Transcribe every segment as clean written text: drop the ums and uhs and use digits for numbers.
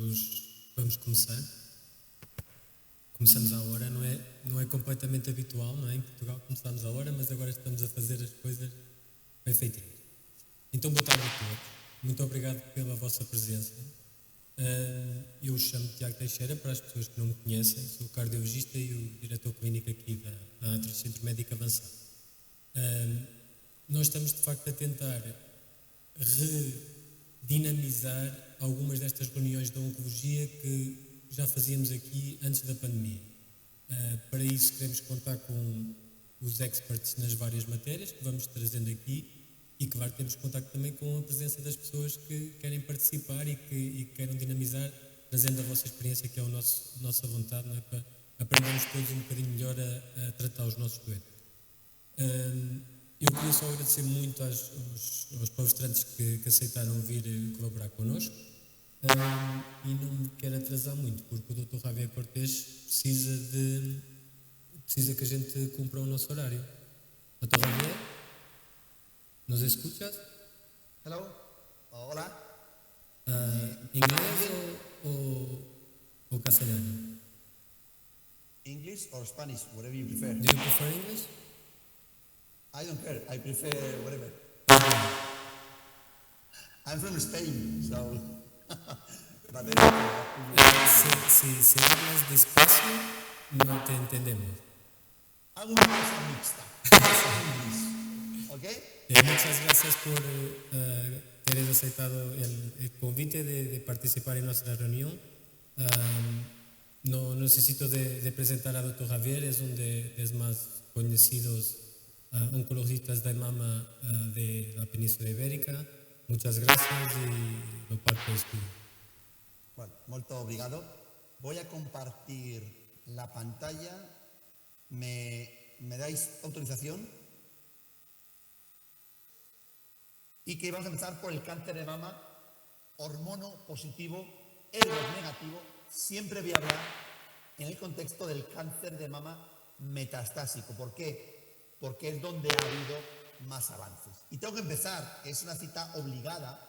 todos vamos começar. Começamos à hora, não é completamente habitual, não é? Em Portugal começamos à hora, mas agora estamos a fazer as coisas bem feitinhas. Então, boa tarde a todos. Muito obrigado pela vossa presença. Eu chamo-me Tiago Teixeira, para as pessoas que não me conhecem, sou cardiologista e o diretor clínico aqui da Atris Centro Médico Avançado. Nós estamos, de facto, a tentar redinamizar algumas destas reuniões de oncologia que já fazíamos aqui antes da pandemia. Para isso, queremos contar com os experts nas várias matérias que vamos trazendo aqui e, claro, temos contacto também com a presença das pessoas que querem participar e que queiram dinamizar, trazendo a vossa experiência, que é a nossa vontade, não é? Para aprendermos todos um bocadinho melhor a tratar os nossos doentes. Eu queria só agradecer muito aos palestrantes que aceitaram vir colaborar connosco e não me quero atrasar muito, porque o Dr. Javier Cortés precisa que a gente cumpra o nosso horário. Dr. Javier, ¿nos escuchas? Hello. Hola. ¿Inglés o castellano? English or Spanish, whatever you prefer. Do you prefer English? I don't care. I prefer whatever. I'm from Spain, so. Si hablas despacio, no te entendemos. Hago una cosa mixta. ¿Ok? Muchas gracias por tener aceptado el convite de participar en nuestra reunión. No necesito de presentar a Dr. Javier, es uno de los más conocidos oncologistas de mama de la península ibérica. Muchas gracias y lo parto estudio. Bueno, molto obrigado. Voy a compartir la pantalla. ¿Me dais autorización? Y que vamos a empezar por el cáncer de mama, hormono positivo, ERG negativo. Siempre voy a hablar en el contexto del cáncer de mama metastásico. ¿Por qué? Porque es donde ha habido más avances. Y tengo que empezar, es una cita obligada,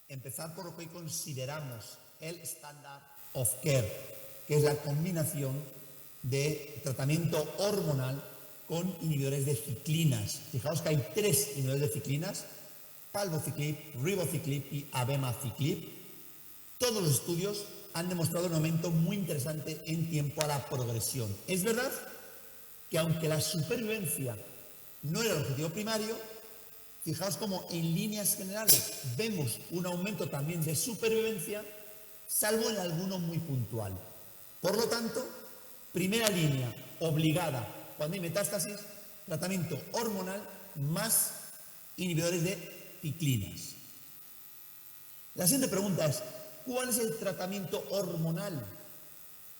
empezar por lo que hoy consideramos el standard of care, que es la combinación de tratamiento hormonal con inhibidores de ciclinas. Fijaos que hay 3 inhibidores de ciclinas: palbociclib, ribociclib y abemaciclib. Todos los estudios han demostrado un aumento muy interesante en tiempo a la progresión. Es verdad que aunque la supervivencia no era el objetivo primario, fijaos como en líneas generales vemos un aumento también de supervivencia, salvo en alguno muy puntual. Por lo tanto, primera línea obligada cuando hay metástasis, tratamiento hormonal más inhibidores de ciclinas. La siguiente pregunta es: ¿cuál es el tratamiento hormonal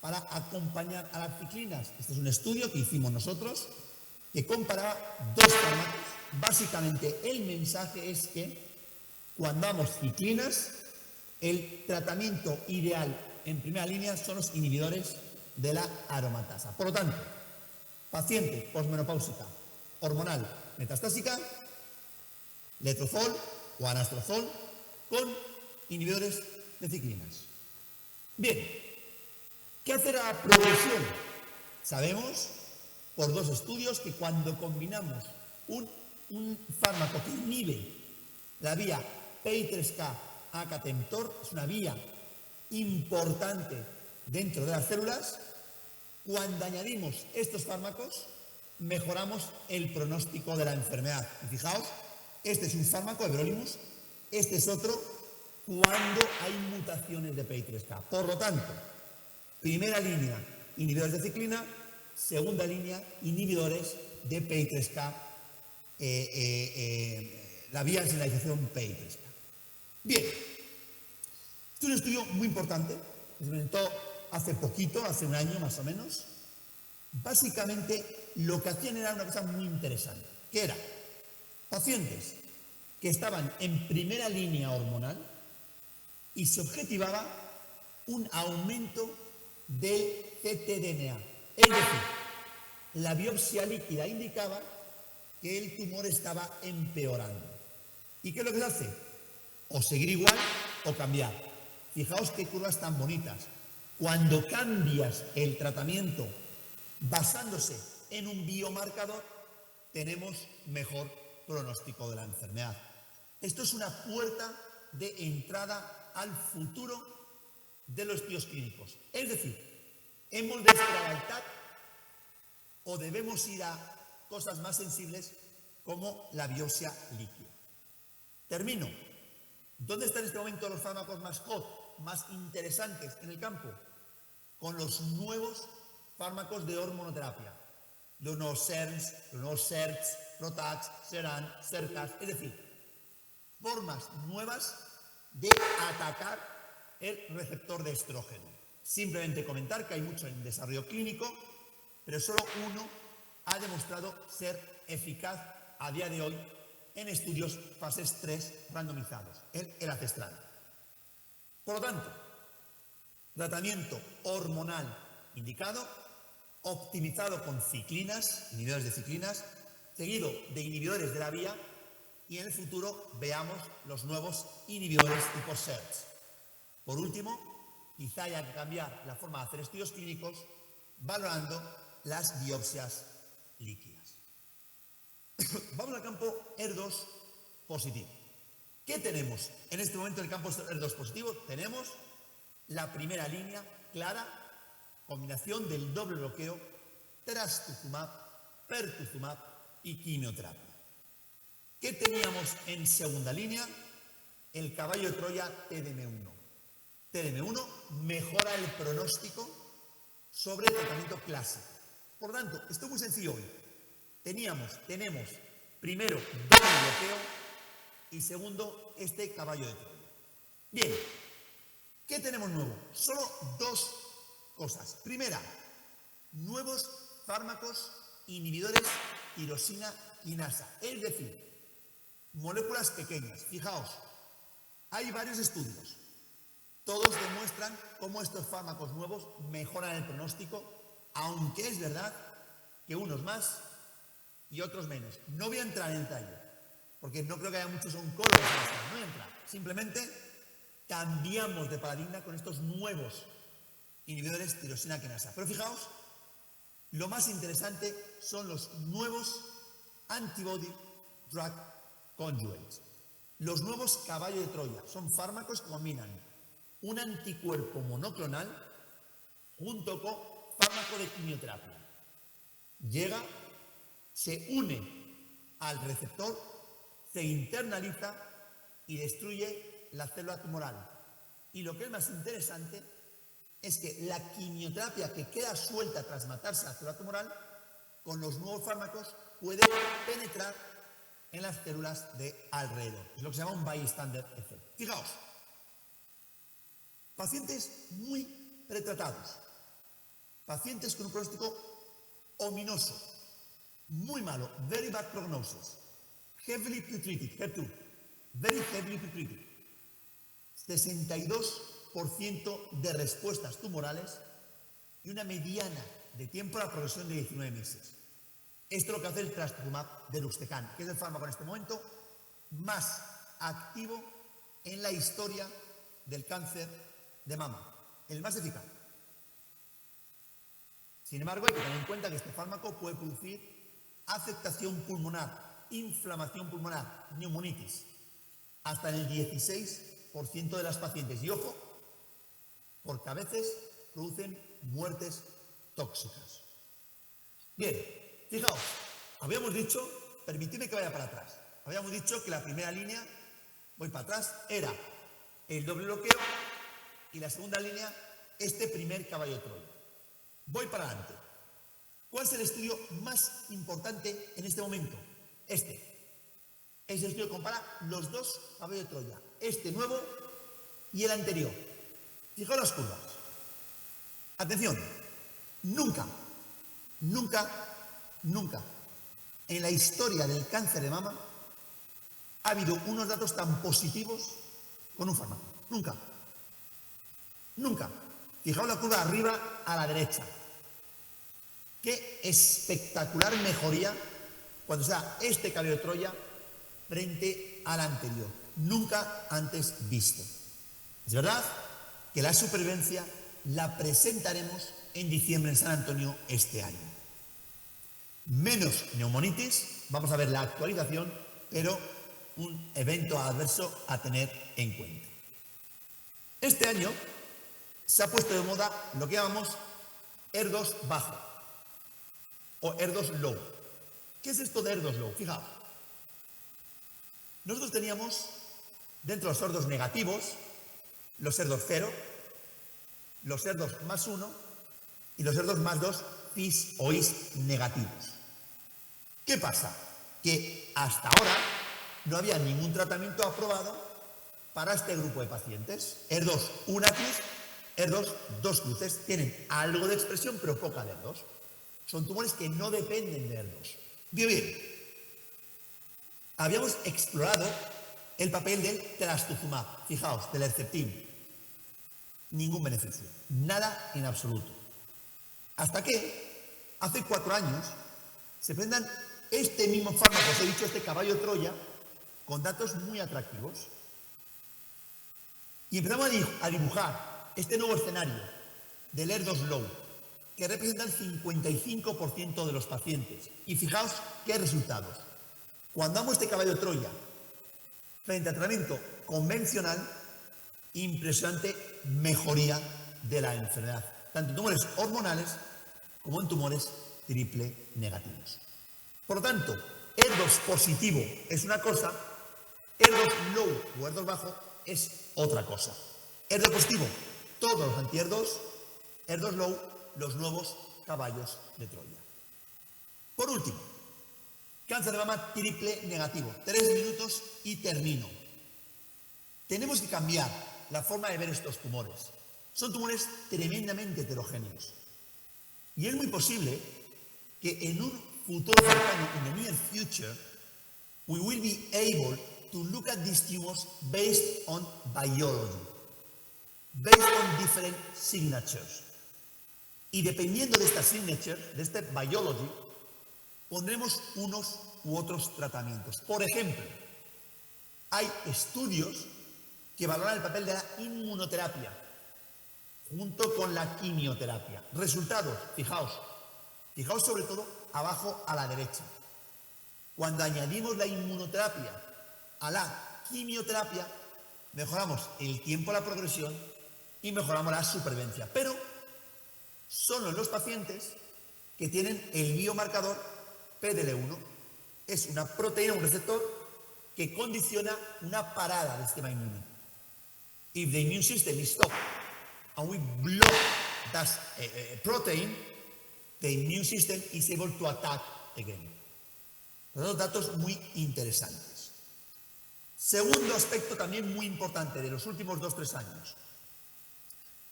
para acompañar a las ciclinas? Este es un estudio que hicimos nosotros que comparaba 2 fármacos. Básicamente el mensaje es que cuando damos ciclinas, el tratamiento ideal en primera línea son los inhibidores de la aromatasa. Por lo tanto, paciente posmenopáusica hormonal metastásica, letrozol o anastrozol con inhibidores de ciclinas. Bien, ¿qué hacer a la progresión? Sabemos por 2 estudios que cuando combinamos un fármaco que inhibe la vía PI3K-AKT-mTOR, es una vía importante dentro de las células, cuando añadimos estos fármacos mejoramos el pronóstico de la enfermedad. Y fijaos, este es un fármaco, everolimus, este es otro, cuando hay mutaciones de PI3K. Por lo tanto, primera línea, inhibidores de ciclina; segunda línea, inhibidores de PI3K, la vía de señalización PI3K. Bien, este es un estudio muy importante, que se presentó hace poquito, hace un año más o menos. Básicamente lo que hacían era una cosa muy interesante, que era pacientes que estaban en primera línea hormonal y se objetivaba un aumento del ctDNA. Es decir, la biopsia líquida indicaba que el tumor estaba empeorando. ¿Y qué es lo que se hace? O seguir igual o cambiar. Fijaos qué curvas tan bonitas. Cuando cambias el tratamiento basándose en un biomarcador, tenemos mejor pronóstico de la enfermedad. Esto es una puerta de entrada al futuro de los estudios clínicos. Es decir, ¿hemos de esperar al TAC o debemos ir a cosas más sensibles como la biopsia líquida? Termino. ¿Dónde están en este momento los fármacos más hot, más interesantes en el campo? Con los nuevos fármacos de hormonoterapia. Los nuevos SERMs, los nuevos SERTs, Protax, Seran, Cercas, es decir, formas nuevas de atacar el receptor de estrógeno. Simplemente comentar que hay mucho en desarrollo clínico, pero solo uno ha demostrado ser eficaz a día de hoy en estudios fases 3 randomizados, el elacestrant. Por lo tanto, tratamiento hormonal indicado, optimizado con ciclinas, inhibidores de ciclinas, seguido de inhibidores de la vía, y en el futuro veamos los nuevos inhibidores tipo SERTs. Por último, quizá haya que cambiar la forma de hacer estudios clínicos valorando las biopsias líquidas. Vamos al campo ER2 positivo. ¿Qué tenemos en este momento en el campo ER2 positivo? Tenemos la primera línea clara, combinación del doble bloqueo, trastuzumab, pertuzumab y quimioterapia. ¿Qué teníamos en segunda línea? El caballo de Troya TDM1. TDM1 mejora el pronóstico sobre el tratamiento clásico. Por lo tanto, esto es muy sencillo hoy. Tenemos primero doble bloqueo y segundo este caballo de Troya. Bien, ¿qué tenemos nuevo? Solo dos cosas. Primera, nuevos fármacos inhibidores tirosina quinasa, es decir, moléculas pequeñas. Fijaos, hay varios estudios. Todos demuestran cómo estos fármacos nuevos mejoran el pronóstico, aunque es verdad que unos más y otros menos. No voy a entrar en detalle, porque no creo que haya muchos oncólogos en esto. No voy a entrar. Simplemente cambiamos de paradigma con estos nuevos inhibidores tirosina quinasa. Pero fijaos, lo más interesante son los nuevos antibody drug conjugates. Los nuevos caballo de Troya son fármacos que combinan un anticuerpo monoclonal junto con fármaco de quimioterapia. Llega, se une al receptor, se internaliza y destruye la célula tumoral. Y lo que es más interesante es que la quimioterapia que queda suelta tras matarse a la célula tumoral, con los nuevos fármacos puede penetrar en las células de alrededor. Es lo que se llama un bystander effect. Fijaos, pacientes muy pretratados, pacientes con un pronóstico ominoso, muy malo, very bad prognosis, heavily pretreated, HER2, very heavily pretreated, 62% de respuestas tumorales y una mediana de tiempo a la progresión de 19 meses. Esto es lo que hace el trastuzumab deruxtecan, que es el fármaco en este momento más activo en la historia del cáncer de mama, el más eficaz. Sin embargo, hay que tener en cuenta que este fármaco puede producir afectación pulmonar, inflamación pulmonar, neumonitis, hasta en el 16% de las pacientes. Y ojo, porque a veces producen muertes tóxicas. Bien, fijaos, habíamos dicho, permitidme que vaya para atrás, habíamos dicho que la primera línea, voy para atrás, era el doble bloqueo y la segunda línea, este primer caballo de Troya. Voy para adelante. ¿Cuál es el estudio más importante en este momento? Este. Es el estudio que compara los dos caballos de Troya, este nuevo y el anterior. Fijaos las curvas. Atención, nunca en la historia del cáncer de mama ha habido unos datos tan positivos con un fármaco. Nunca. Fijaos la curva arriba a la derecha. Qué espectacular mejoría cuando se da este caballo de Troya frente al anterior. Nunca antes visto. Es verdad que la supervivencia la presentaremos en diciembre en San Antonio este año. Menos neumonitis, vamos a ver la actualización, pero un evento adverso a tener en cuenta. Este año se ha puesto de moda lo que llamamos ER2 bajo o ER2 low. ¿Qué es esto de ER2 low? Fijaos. Nosotros teníamos dentro de los ER2 negativos los ER2 0, los ER2 más 1 y los ER2 más 2 CIS o IS negativos. ¿Qué pasa? Que hasta ahora no había ningún tratamiento aprobado para este grupo de pacientes. ER2 una cruz, ER2 dos cruces. Tienen algo de expresión pero poca de ER2. Son tumores que no dependen de ER2. Bien. Habíamos explorado el papel del trastuzumab, fijaos, del Herceptin. Ningún beneficio, nada en absoluto. Hasta que, hace 4 años, se presentan este mismo fármaco, os he dicho, este caballo de Troya, con datos muy atractivos. Y empezamos a dibujar este nuevo escenario del ER2 low, que representa el 55% de los pacientes. Y fijaos qué resultados. Cuando damos este caballo de Troya frente al tratamiento convencional, impresionante mejoría de la enfermedad, tanto en tumores hormonales como en tumores triple negativos. Por lo tanto, ER2 positivo es una cosa, ER2 low o ER2 bajo es otra cosa. ER2 positivo, todos los anti-ER2, ER2 low, los nuevos caballos de Troya. Por último, cáncer de mama triple negativo. 3 minutos y termino. Tenemos que cambiar la forma de ver estos tumores. Son tumores tremendamente heterogéneos. Y es muy posible que en un futuro cercano, in the near future, we will be able to look at these tumors based on biology, based on different signatures. Y dependiendo de esta signature, de este biology, pondremos unos u otros tratamientos. Por ejemplo, hay estudios que valoran el papel de la inmunoterapia junto con la quimioterapia. Resultados, fijaos sobre todo abajo a la derecha. Cuando añadimos la inmunoterapia a la quimioterapia, mejoramos el tiempo de la progresión y mejoramos la supervivencia. Pero solo en los pacientes que tienen el biomarcador PDL1. Es una proteína, un receptor que condiciona una parada del sistema inmune. If the immune system is stopped and we block that protein, the immune system is able to attack again. Los datos muy interesantes. Segundo aspecto también muy importante de los últimos 2-3 años.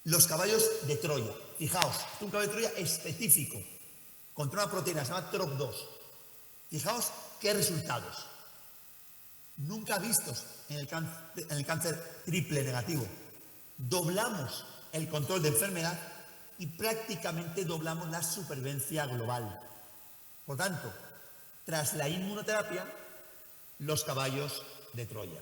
Los caballos de Troya. Fijaos, es un caballo de Troya específico contra una proteína, se llama TROP2. Fijaos qué resultados. Nunca vistos en el cáncer triple negativo. Doblamos el control de enfermedad y prácticamente doblamos la supervivencia global. Por tanto, tras la inmunoterapia, los caballos de Troya.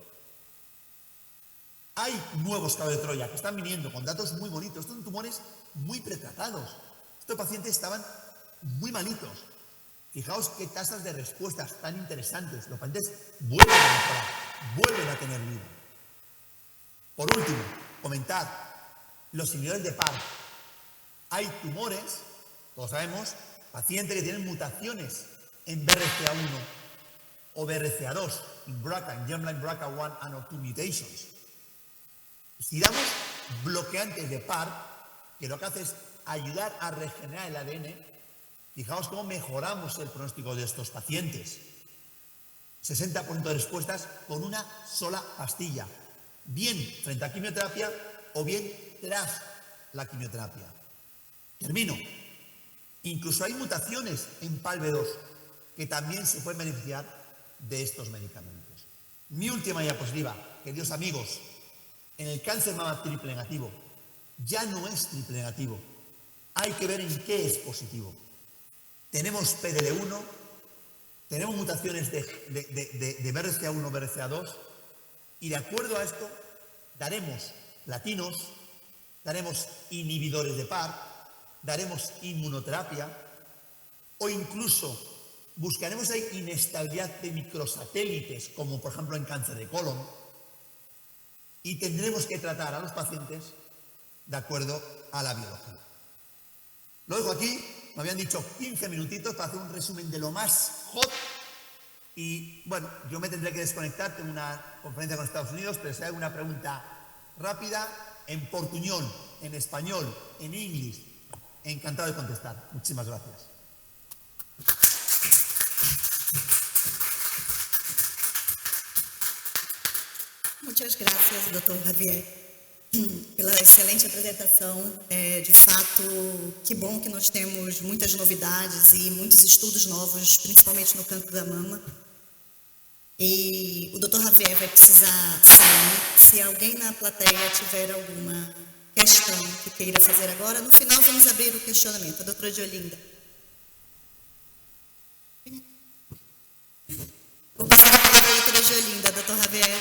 Hay nuevos caballos de Troya que están viniendo con datos muy bonitos. Estos son tumores muy pretratados. Estos pacientes estaban muy malitos. Fijaos qué tasas de respuestas tan interesantes. Los pacientes vuelven a mejorar, vuelven a tener vida. Por último, comentar los inhibidores de PARP. Hay tumores, todos sabemos, pacientes que tienen mutaciones en BRCA1 o BRCA2, en BRCA, en germline BRCA1 and or 2 mutations. Si damos bloqueantes de PARP, que lo que hace es ayudar a regenerar el ADN, fijaos cómo mejoramos el pronóstico de estos pacientes. 60% de respuestas con una sola pastilla, bien frente a quimioterapia o bien tras la quimioterapia. Termino. Incluso hay mutaciones en PALB2 que también se pueden beneficiar de estos medicamentos. Mi última diapositiva, queridos amigos, en el cáncer mama triple negativo, ya no es triple negativo. Hay que ver en qué es positivo. Tenemos PDL1, tenemos mutaciones de BRCA1, BRCA2, y de acuerdo a esto daremos platinos, daremos inhibidores de PARP, daremos inmunoterapia o incluso buscaremos ahí inestabilidad de microsatélites, como por ejemplo en cáncer de colon, y tendremos que tratar a los pacientes de acuerdo a la biología. Lo dejo aquí, me habían dicho 15 minutitos para hacer un resumen de lo más hot y bueno, yo me tendré que desconectar, tengo una conferencia con Estados Unidos, pero si hay alguna pregunta rápida, en portuñol, en español, en inglés, encantado de contestar. Muchísimas gracias. Muchas gracias, Dr. Javier, pela excelente apresentação. De fato, que bom que nós temos muitas novidades e muitos estudos novos, principalmente no campo da mama. E o Dr. Javier vai precisar sair. Se alguém na plateia tiver alguma questão que queira fazer agora, no final vamos abrir o questionamento. A doutora Diolinda. Vou passar a palavra à doutora Diolinda, Dr. Javier.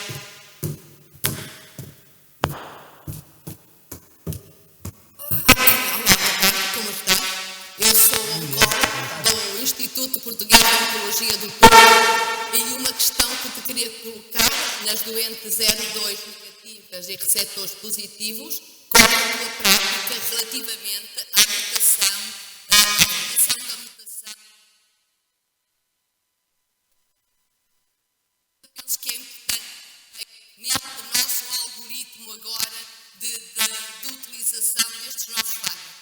Como está? Eu sou oncóloga do Instituto Português de Oncologia do Porto e uma questão que te queria colocar nas doentes 02 negativas e receptores positivos, qual é a tua prática relativamente à mutação da mutação? Eu penso que é importante neste nosso algoritmo agora de utilização destes novos fármacos.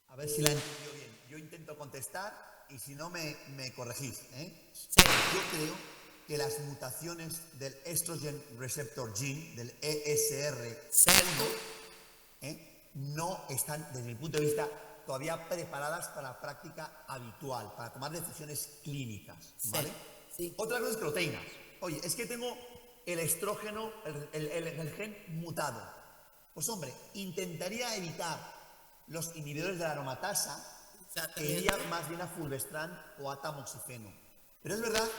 A ver si la he entendido bien. Yo intento contestar y si no me corregís. Sí. Yo creo que las mutaciones del Estrogen Receptor Gene, del ESR1, Certo. no están, desde mi punto de vista, todavía preparadas para la práctica habitual, para tomar decisiones clínicas. ¿Vale? Sí. Otra cosa es proteínas. Oye, es que tengo el estrógeno, el gen mutado. Pues hombre, intentaría evitar los inhibidores de la aromatasa e iría más bien a fulvestrant o a tamoxifeno. Pero es verdad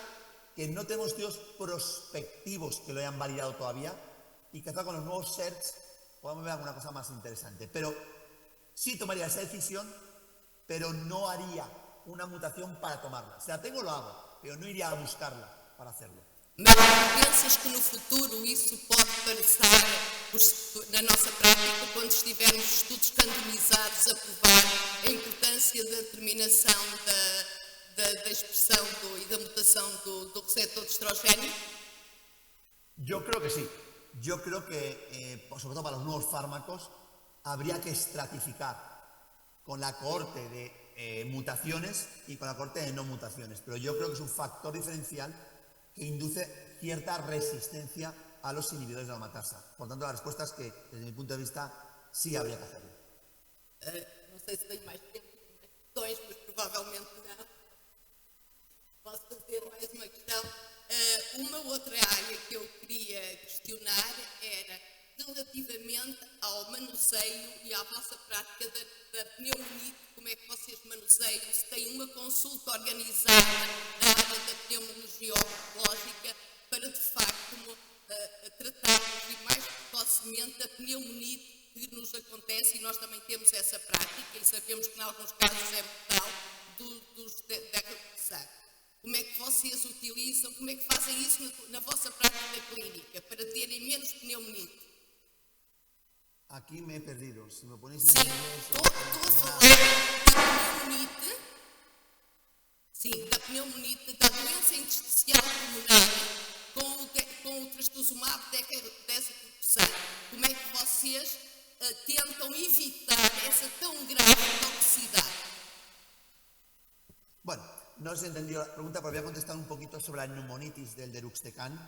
que no tenemos estudios prospectivos que lo hayan validado todavía y quizá con los nuevos SERCs podamos ver alguna cosa más interesante. Pero sí tomaría esa decisión, pero no haría una mutación para tomarla. Si la tengo, lo hago, pero no iría a buscarla para hacerlo. Mas pensas que no futuro isso pode passar na nossa prática, quando estivermos estudos randomizados a provar a importância da determinação da expressão e da mutação do receptor de estrogênio? Yo creo que sí. Yo creo que, sobre todo para los nuevos fármacos, habría que estratificar con la cohorte de mutaciones y con la cohorte de no mutaciones. Pero yo creo que es un factor diferencial que induce cierta resistencia a los inhibidores de la aromatasa. Por tanto, la respuesta es que, desde mi punto de vista, sí habría que hacerlo. Não sei se tenho mais tempo, mais questões, mas provavelmente não. Posso fazer mais uma questão. Uma outra área que eu queria questionar era relativamente ao manuseio e à vossa prática da pneumonite, como é que vocês manuseiam, se têm uma consulta organizada na área da pneumologia oncológica para, de facto, tratarmos e mais precocemente a pneumonite que nos acontece, e nós também temos essa prática e sabemos que, em alguns casos, é mortal da redução. Como é que vocês utilizam, como é que fazem isso na vossa prática clínica para terem menos pneumonite? Aquí me he perdido. Si me ponéis Sim, en inglés... estou a falar da pneumonite, sim, da pneumonite, da doença intersticial pulmonar com o trastuzumab desatribusado. Como é que vocês tentam evitar essa tão grave toxicidade? Bueno, no os he entendido la pregunta, pero voy a contestar un poquito sobre la neumonitis del deruxtecan.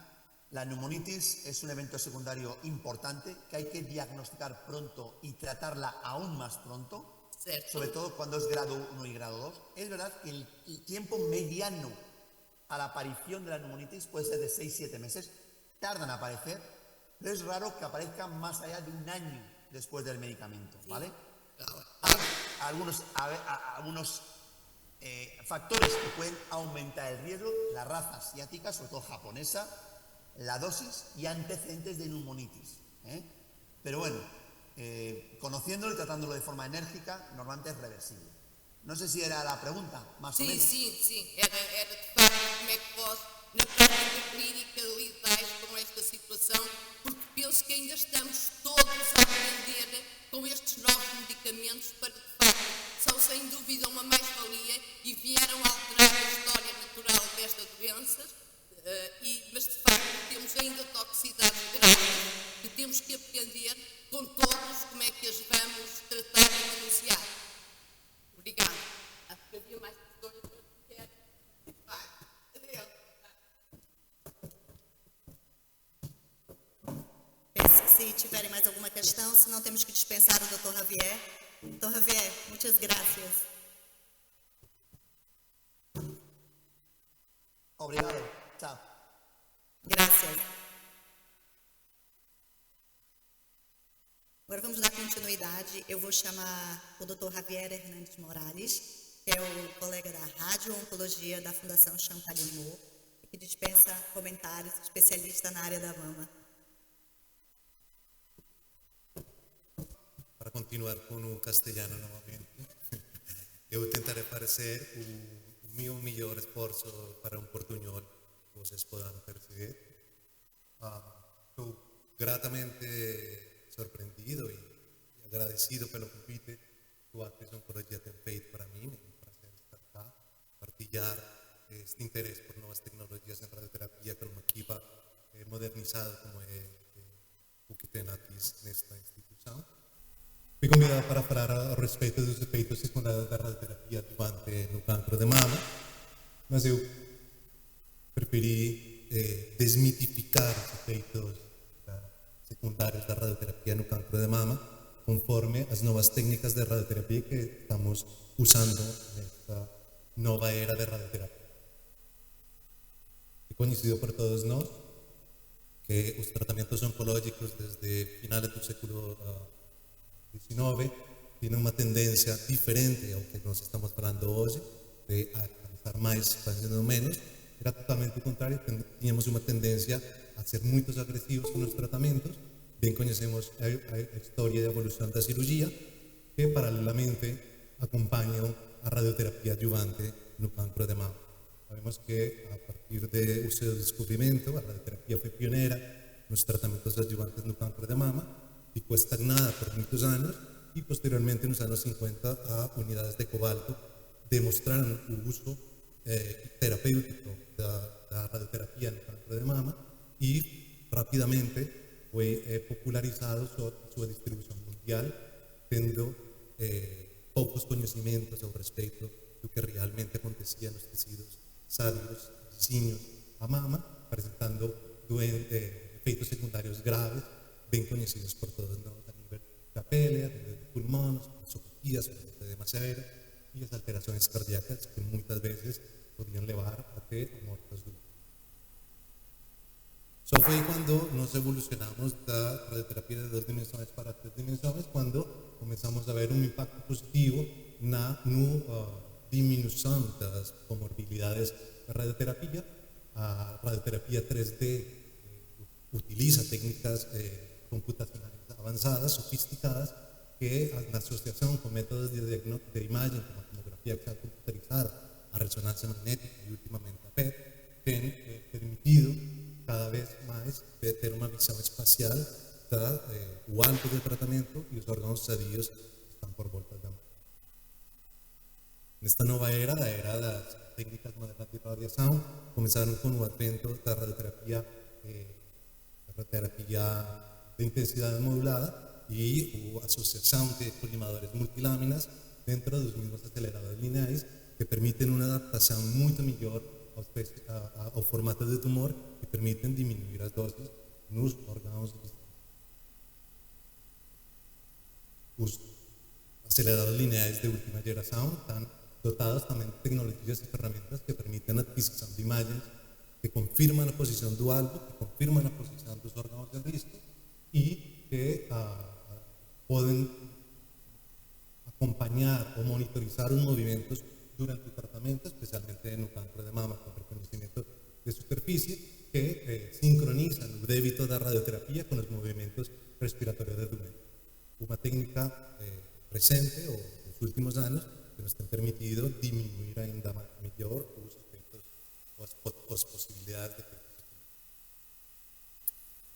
La neumonitis es un evento secundario importante que hay que diagnosticar pronto y tratarla aún más pronto, Certo. sobre todo cuando es grado 1 y grado 2. Es verdad que el tiempo mediano a la aparición de la neumonitis puede ser de 6-7 meses, tardan en aparecer, pero es raro que aparezcan más allá de un año después del medicamento, ¿vale? Claro. Hay algunos factores que pueden aumentar el riesgo, la raza asiática, sobre todo japonesa, la dosis y antecedentes de neumonitis. Pero bueno, conociéndolo y tratándolo de forma enérgica, normalmente es reversible. No sé si era la pregunta, más o menos. Sim. Era de facto como é que vós, na prática clínica, lidais com esta situação, porque penso que ainda estamos todos a aprender com estes novos medicamentos para, de facto, são sem dúvida uma mais-valia e vieram alterar a história natural desta doença, mas de facto temos ainda toxicidades graves que temos que aprender com todos como é que as vamos tratar e denunciar. Obrigada. Acho que havia mais questões, mas quero. Vai, adeus. Penso que se tiverem mais alguma questão, se não temos que dispensar o Dr. Javier. Dr. Javier, muitas gracias. Obrigado. Chao. Gracias. Agora vamos dar continuidade. Eu vou chamar o Dr. Javier Hernandes Morales, que é o colega da Rádio Oncologia da Fundação Champalimau, que dispensa comentários, especialista na área da mama. Para continuar con o castellano novamente, eu tentaré parecer o meu mellor esforzo para un portuñol que vocês podan perceber. Estou gratamente sorprendido e agradecido pelo convite que o Acres Oncologia ten feito para mí. É un prazer estar cá, partillar este interés por novas tecnologías en radioterapia con unha equipa modernizada como é o que ten aquí nesta institución. Fui convidado para falar a respeito dos efeitos secundários da radioterapia atuante no cancro de mama, mas eu preferi desmitificar os efeitos secundários da radioterapia no cancro de mama conforme as novas técnicas de radioterapia que estamos usando nesta nova era de radioterapia. É conhecido por todos nós que os tratamentos oncológicos desde finales do século XIX tiene una tendencia diferente a lo que nos estamos hablando hoy, de alcanzar más haciendo menos. Era totalmente contrario, teníamos una tendencia a ser muy agresivos con los tratamientos. Bien conocemos la historia de evolución de la cirugía, que paralelamente acompaña a radioterapia adyuvante en el cáncer de mama. Sabemos que a partir de su descubrimiento, la radioterapia fue pionera en los tratamientos adyuvantes en el cáncer de mama, y fue estagnada por muchos años y posteriormente en los años 50 a unidades de cobalto demostraron el uso terapéutico de la radioterapia en el cáncer de mama y rápidamente fue popularizado su distribución mundial, teniendo pocos conocimientos sobre respecto a lo que realmente acontecía en los tejidos sálidos y signos a mama, presentando efectos secundarios graves bien conocidos por todos, ¿no? A nivel de la pele, a nivel de pulmón, esopatía, edema severo y las alteraciones cardíacas que muchas veces podían llevar a muertes duras. Eso fue cuando nos evolucionamos de la radioterapia de 2 dimensiones para 3 dimensiones, cuando comenzamos a ver un impacto positivo en la disminución de las comorbilidades de radioterapia. La radioterapia 3D utiliza técnicas computacionales avanzadas, sofisticadas, que en asociación con métodos de imagen como tomografía axial computarizada, a resonancia magnética y últimamente a PET, han permitido cada vez más tener una visión espacial del alto de tratamiento y los órganos sadios están por voltas de mano. En esta nueva era, la era de las técnicas modernas de radiación, comenzaron con el advento de la radioterapia de intensidad modulada y asociación de colimadores multiláminas dentro de los mismos aceleradores lineales que permiten una adaptación mucho mejor ao formato de tumor e permiten diminuir as dosis nos órganos. Os aceleradores lineares de última geración están dotados también de tecnologías y herramientas que permiten adquisición de imágenes que confirman la posición del algo, que confirman la posición de los órganos de riesgo y que pueden acompañar o monitorizar los movimientos durante el tratamiento, especialmente en el cáncer de mama con reconocimiento de superficie, que sincronizan el débito de radioterapia con los movimientos respiratorios del doménico. Un una técnica presente o los últimos años que nos han permitido disminuir ainda mejor los efectos o las posibilidades de efectos secundarios.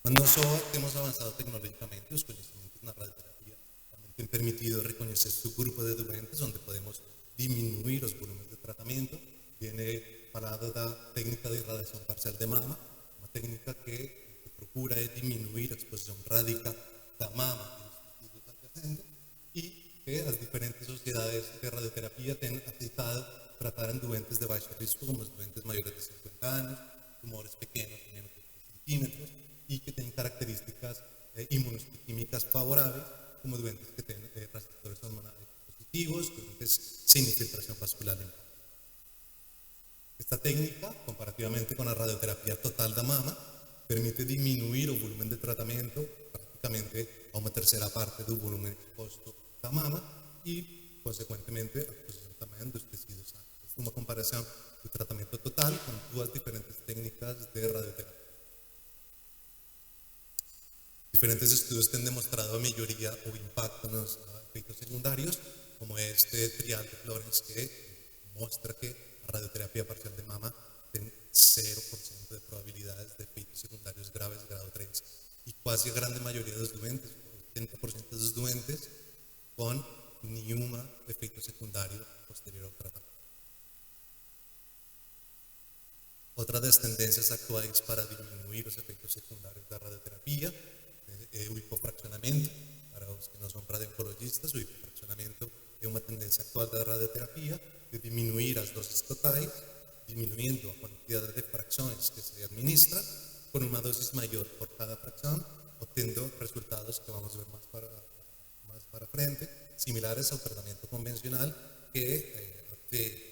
Mas no solo hemos avanzado tecnológicamente, los conocimientos en la radioterapia también han permitido reconocer su grupo de doentes donde podemos disminuir los volúmenes de tratamiento. Viene parado la técnica de irradiación parcial de mama, una técnica que procura disminuir la exposición rádica de mama y los tejidos adyacentes, y que las diferentes sociedades de radioterapia han aceptado tratar en doentes de bajo riesgo, como los doentes mayores de 50 años, tumores pequeños, menos de 3 centímetros, y que tienen características inmunoquímicas favorables, como doentes que tienen receptores hormonales positivos, doentes sin infiltración vascular limpática. Esta técnica, comparativamente con la radioterapia total de mama, permite disminuir el volumen de tratamiento prácticamente a una tercera parte del volumen expuesto de mama y, consecuentemente, a exposición también de los tejidos sanos. Es una comparación de tratamiento total con dos diferentes técnicas de radioterapia. Diferentes estudios han demostrado mejoría o impacto en los efectos secundarios, como este trial de Florence que muestra que la radioterapia parcial de mama tiene 0% de probabilidades de efectos secundarios graves grado 3 y casi la gran mayoría de los doentes, 80% de los doentes, con ningún efecto secundario posterior al tratamiento. Otra de las tendencias actuales para disminuir los efectos secundarios de la radioterapia es el hipofraccionamiento. Para los que no son radiooncologistas, el hipofraccionamiento es una tendencia actual de la radioterapia de disminuir las dosis totales, disminuyendo la cantidad de fracciones que se administran con una dosis mayor por cada fracción, obteniendo resultados que vamos a ver más para frente, similares al tratamiento convencional que hace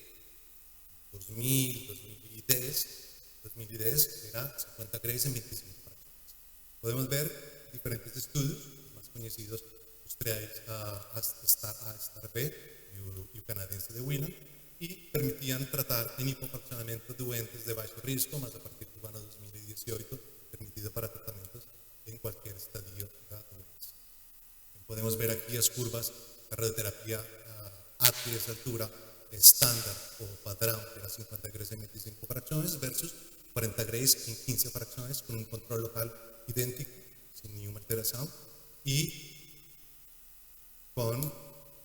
2010 era 50 Grays en 25 fracciones. Podemos ver diferentes estudios, más conocidos, los trials a STAR-B y el canadiense de Whelan, y permitían tratar en hipofraccionamiento doentes de bajo riesgo, más a partir del año 2018, permitido para tratamientos en cualquier estadio de doentes. Podemos ver aquí las curvas de radioterapia a esa altura estándar o padrón, que era 50 Grays en 25 fracciones, versus 40 Grays en 15 fracciones, con un control local idéntico, sin ninguna alteración, y con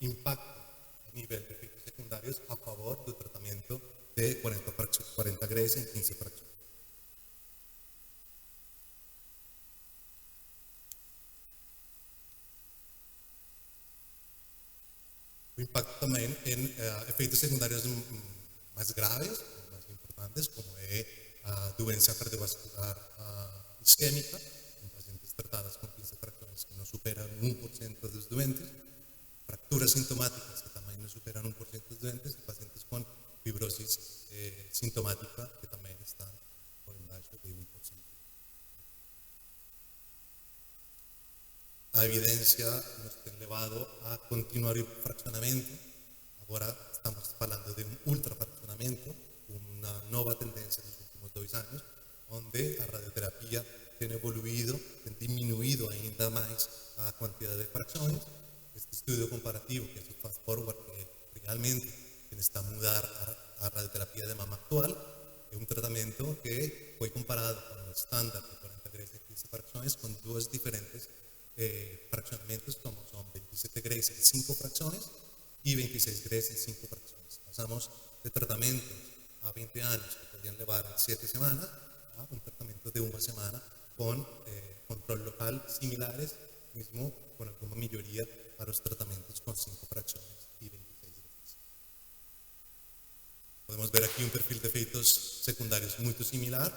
impacto a nivel de efectos secundarios a favor del tratamiento de 40 Grays en 15 fracciones. Impacto también en efectos secundarios más graves, más importantes, como dolencia cardiovascular isquémica, en pacientes tratadas con 15 fracciones que no superan 1% de los doentes, fracturas sintomáticas que también no superan 1% de los doentes, y pacientes con fibrosis sintomática que también están por debajo de 1%. La evidencia nos ha llevado a continuar el fraccionamiento. Ahora estamos hablando de un ultrafraccionamiento, una nueva tendencia en los últimos 2 años, donde la radioterapia tiene evoluido, ha disminuido ainda más la cantidad de fracciones. Este estudio comparativo, que es el Fast Forward, que realmente está mudar a la radioterapia de mama actual, es un tratamiento que fue comparado con el estándar de 40 Grays en 15 fracciones con dos diferentes fraccionamientos, como son 27 Grays en 5 fracciones y 26 Grays en 5 fracciones. Pasamos de tratamientos a 20 años que podían llevar 7 semanas a un tratamiento de 1 semana con control local similares, mismo con alguna mayoría para los tratamientos con 5 fracciones y 26 Grays. Podemos ver aquí un perfil de efectos secundarios muy similar,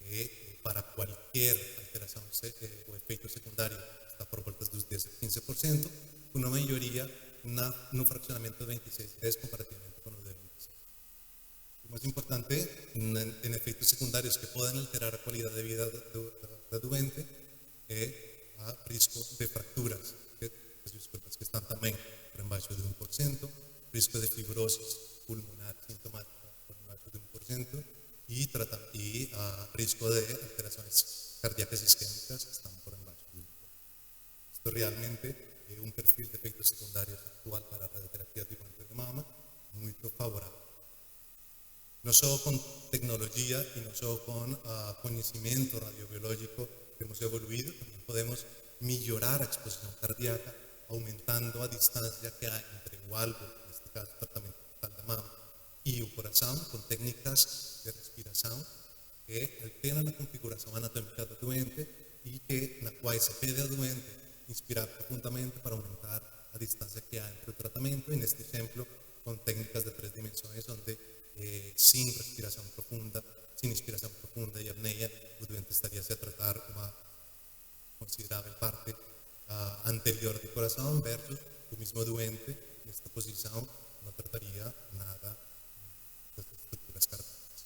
que para cualquier alteración o efecto secundario está por vueltas de los 10-15%, una mayoría, un fraccionamiento de 26 Grays comparativamente con el de 26. Lo más importante en efectos secundarios que puedan alterar la calidad de vida del doente es a riesgo de fracturas, que están también por debajo de 1%, riesgo de fibrosis pulmonar sintomática por debajo de 1%, y riesgo de alteraciones cardíacas isquémicas que están por debajo de 1%. Esto realmente um perfil de efeitos secundários actual para a radioterapia do implante de mama muito favorável. Não só com tecnologia e não só com conhecimento radiobiológico que hemos evoluído, também podemos melhorar a exposição cardíaca, aumentando a distância que há entre o alvo, neste caso o tratamento total da mama, e o coração, com técnicas de respiração que alteram a configuração anatômica do doente e que, na qual se pede ao doente inspirar profundamente para aumentar a distância que há entre o tratamento, e neste exemplo, com técnicas de 3 dimensões, onde sin respiração profunda, sin inspiração profunda e apneia, o doente estaria-se a tratar uma considerável parte anterior do coração versus o mesmo doente, nesta posição, não trataria nada das estruturas cardíacas.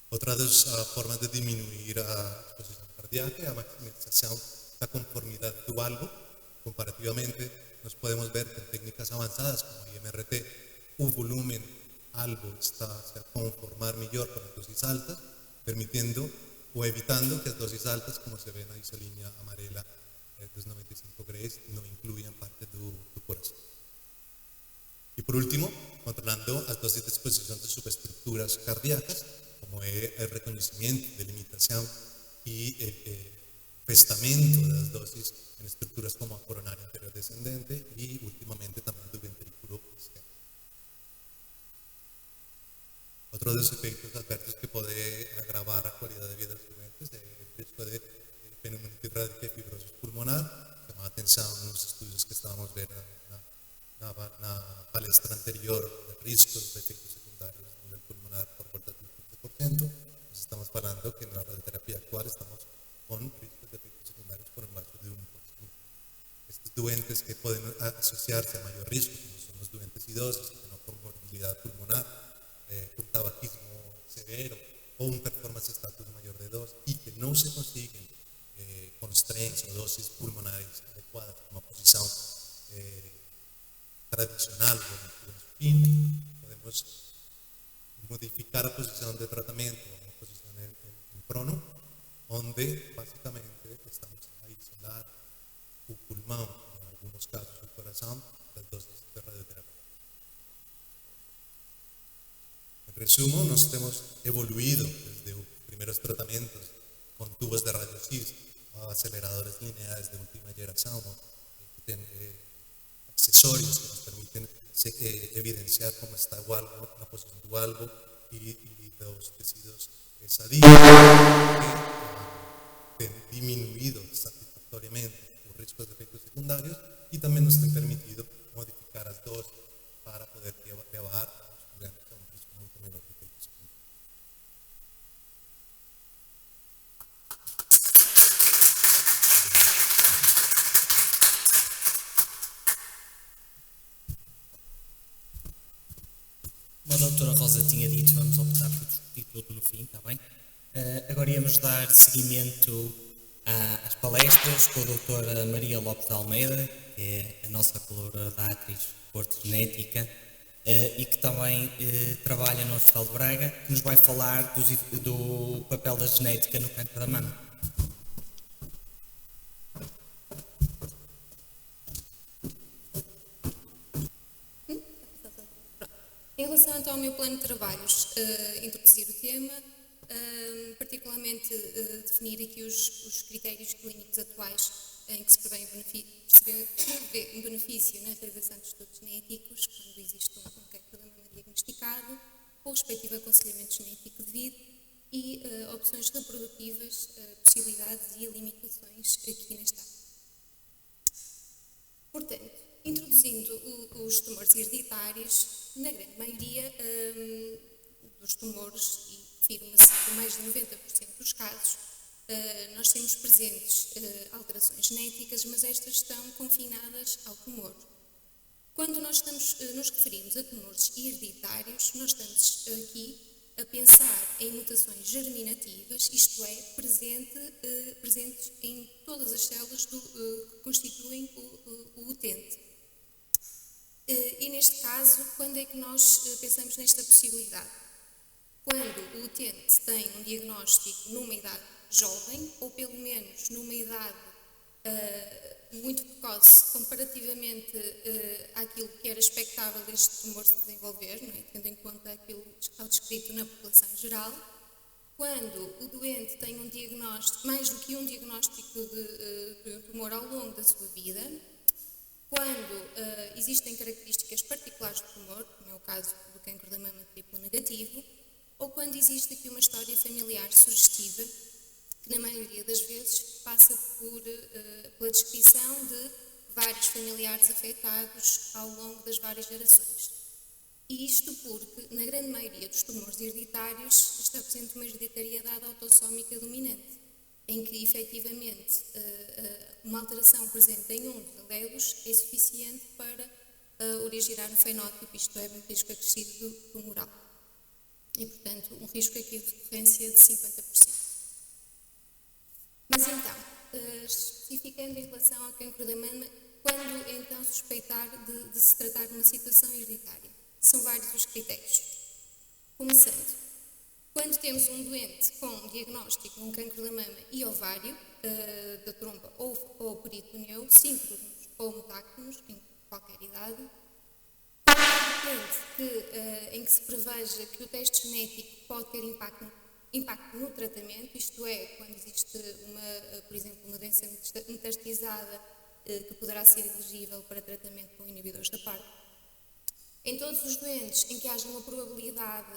Outra das formas de diminuir a exposição cardíaca é a maximização da conformidade do alvo. Comparativamente, nós podemos ver que em técnicas avançadas como a IMRT, o volume alvo está a conformar melhor com as doses altas, permitiendo ou evitando que as doses altas, como se vê na isolinha amarela dos 95 grays, não incluíam parte do coração. E por último, controlando as doses de exposição de subestruturas cardíacas, como é o reconhecimento, delimitação e festamento das doses em estruturas como a coronária anterior descendente e, ultimamente, também do ventrículo esquerdo. Outro dos efeitos adversos que pode agravar a qualidade de vida dos doentes é o risco de pneumonitis radica e fibrosis pulmonar. Chamava a atenção nos estudos que estávamos vendo na palestra anterior de riscos de efeitos secundários a nível pulmonar por volta del 15%. Nós estamos falando que na radioterapia actual estamos com riscos de efeitos secundarios por embaixo de 1%. Estes doentes que podem associar-se a maior risco, como são os doentes idosos que têm comorbilidade pulmonar, com tabaquismo severo ou um performance status maior de 2 e que não se conseguem constraints ou doses pulmonares adequadas com uma posição tradicional do spin, podemos modificar a posição de tratamento, uma posição em prono, onde basicamente estamos a isolar o pulmão, em alguns casos o coração, das doses de radioterapia. En resumo, nós temos evoluído desde os primeiros tratamentos com tubos de raio-x a aceleradores lineares de última geração, que têm acessórios que nos permitem evidenciar como está o alvo, a posição do alvo e dos tecidos sadios, que têm diminuído satisfatoriamente os riscos de efeitos secundários e também nos têm permitido modificar as doses para poder levar os doentes a um risco muito menor de efeitos secundários. Como a doutora Rosa tinha dito, vamos optar por discutir tudo no fim, está bem? Agora íamos dar seguimento às palestras com a doutora Maria Lopes de Almeida, que é a nossa colaboradora da Atriz Porto Genética, e que também trabalha no Hospital de Braga, que nos vai falar do papel da genética no câncer da mama. Em relação então ao meu plano de trabalhos, introduzir o tema, particularmente definir aqui os critérios clínicos atuais em que se prevê um benefício na realização de estudos genéticos, quando existe um câncer da mama diagnosticado, com o respectivo aconselhamento genético devido e opções reprodutivas, possibilidades e limitações aqui nesta área. Portanto, introduzindo os tumores hereditários, na grande maioria dos tumores, e afirma-se que mais de 90% dos casos, nós temos presentes alterações genéticas, mas estas estão confinadas ao tumor. Quando nós nos referimos a tumores hereditários, nós estamos aqui a pensar em mutações germinativas, isto é, presentes em todas as células que constituem o utente. E neste caso, quando é que nós pensamos nesta possibilidade? Quando o utente tem um diagnóstico numa idade jovem, ou pelo menos numa idade muito precoce comparativamente àquilo que era expectável este tumor se desenvolver, não é? Tendo em conta aquilo que está descrito na população geral. Quando o doente tem um diagnóstico, mais do que um diagnóstico de tumor ao longo da sua vida, quando existem características particulares do tumor, como é o caso do cancro da mama triplo negativo, ou quando existe aqui uma história familiar sugestiva, que na maioria das vezes passa pela descrição de vários familiares afetados ao longo das várias gerações. E isto porque, na grande maioria dos tumores hereditários, está presente uma hereditariedade autossómica dominante, em que, efetivamente, uma alteração presente em um dos alelos é suficiente para originar um fenótipo, isto é, um risco acrescido tumoral. E, portanto, um risco aqui de recorrência de 50%. Mas então, especificando em relação ao cancro da mama, quando então suspeitar de se tratar de uma situação hereditária? São vários os critérios. Começando, quando temos um doente com diagnóstico de um cancro da mama e ovário, da trompa ou peritoneu, síncronos ou metácronos, em qualquer idade, em que se preveja que o teste genético pode ter impacto no tratamento, isto é, quando existe, por exemplo, uma doença metastizada que poderá ser elegível para tratamento com inibidores da PARP. Em todos os doentes em que haja uma probabilidade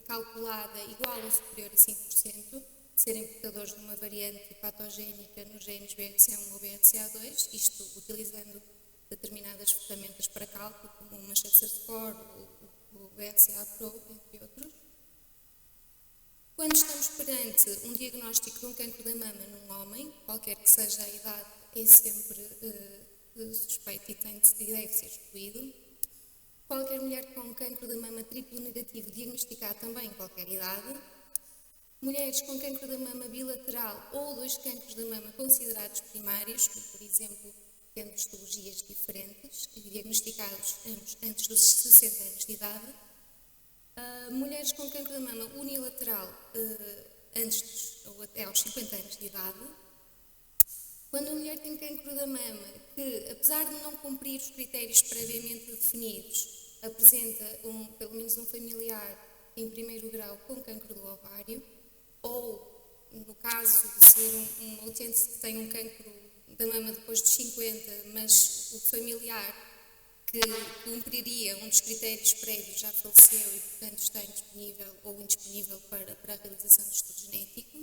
calculada igual ou superior a 5% de serem portadores de uma variante patogénica nos genes BRCA1 ou BRCA2, isto utilizando determinadas ferramentas para cálculo, como o Manchester Score, o BRCA Pro, entre outros. Quando estamos perante um diagnóstico de um cancro da mama num homem, qualquer que seja a idade, é sempre suspeito e deve ser excluído. Qualquer mulher com cancro da mama triplo negativo diagnosticado também em qualquer idade. Mulheres com cancro da mama bilateral ou 2 cancros da mama considerados primários, como, por exemplo, tendo histologias diferentes e diagnosticados ambos antes dos 60 anos de idade. Mulheres com cancro da mama unilateral ou até aos 50 anos de idade. Quando a mulher tem cancro da mama que, apesar de não cumprir os critérios previamente definidos, apresenta pelo menos um familiar em primeiro grau com cancro do ovário, ou, no caso de ser uma utente que tem um cancro da mama depois dos 50, mas o familiar que cumpriria um dos critérios prévios já faleceu e, portanto, está indisponível ou indisponível para a realização do estudo genético.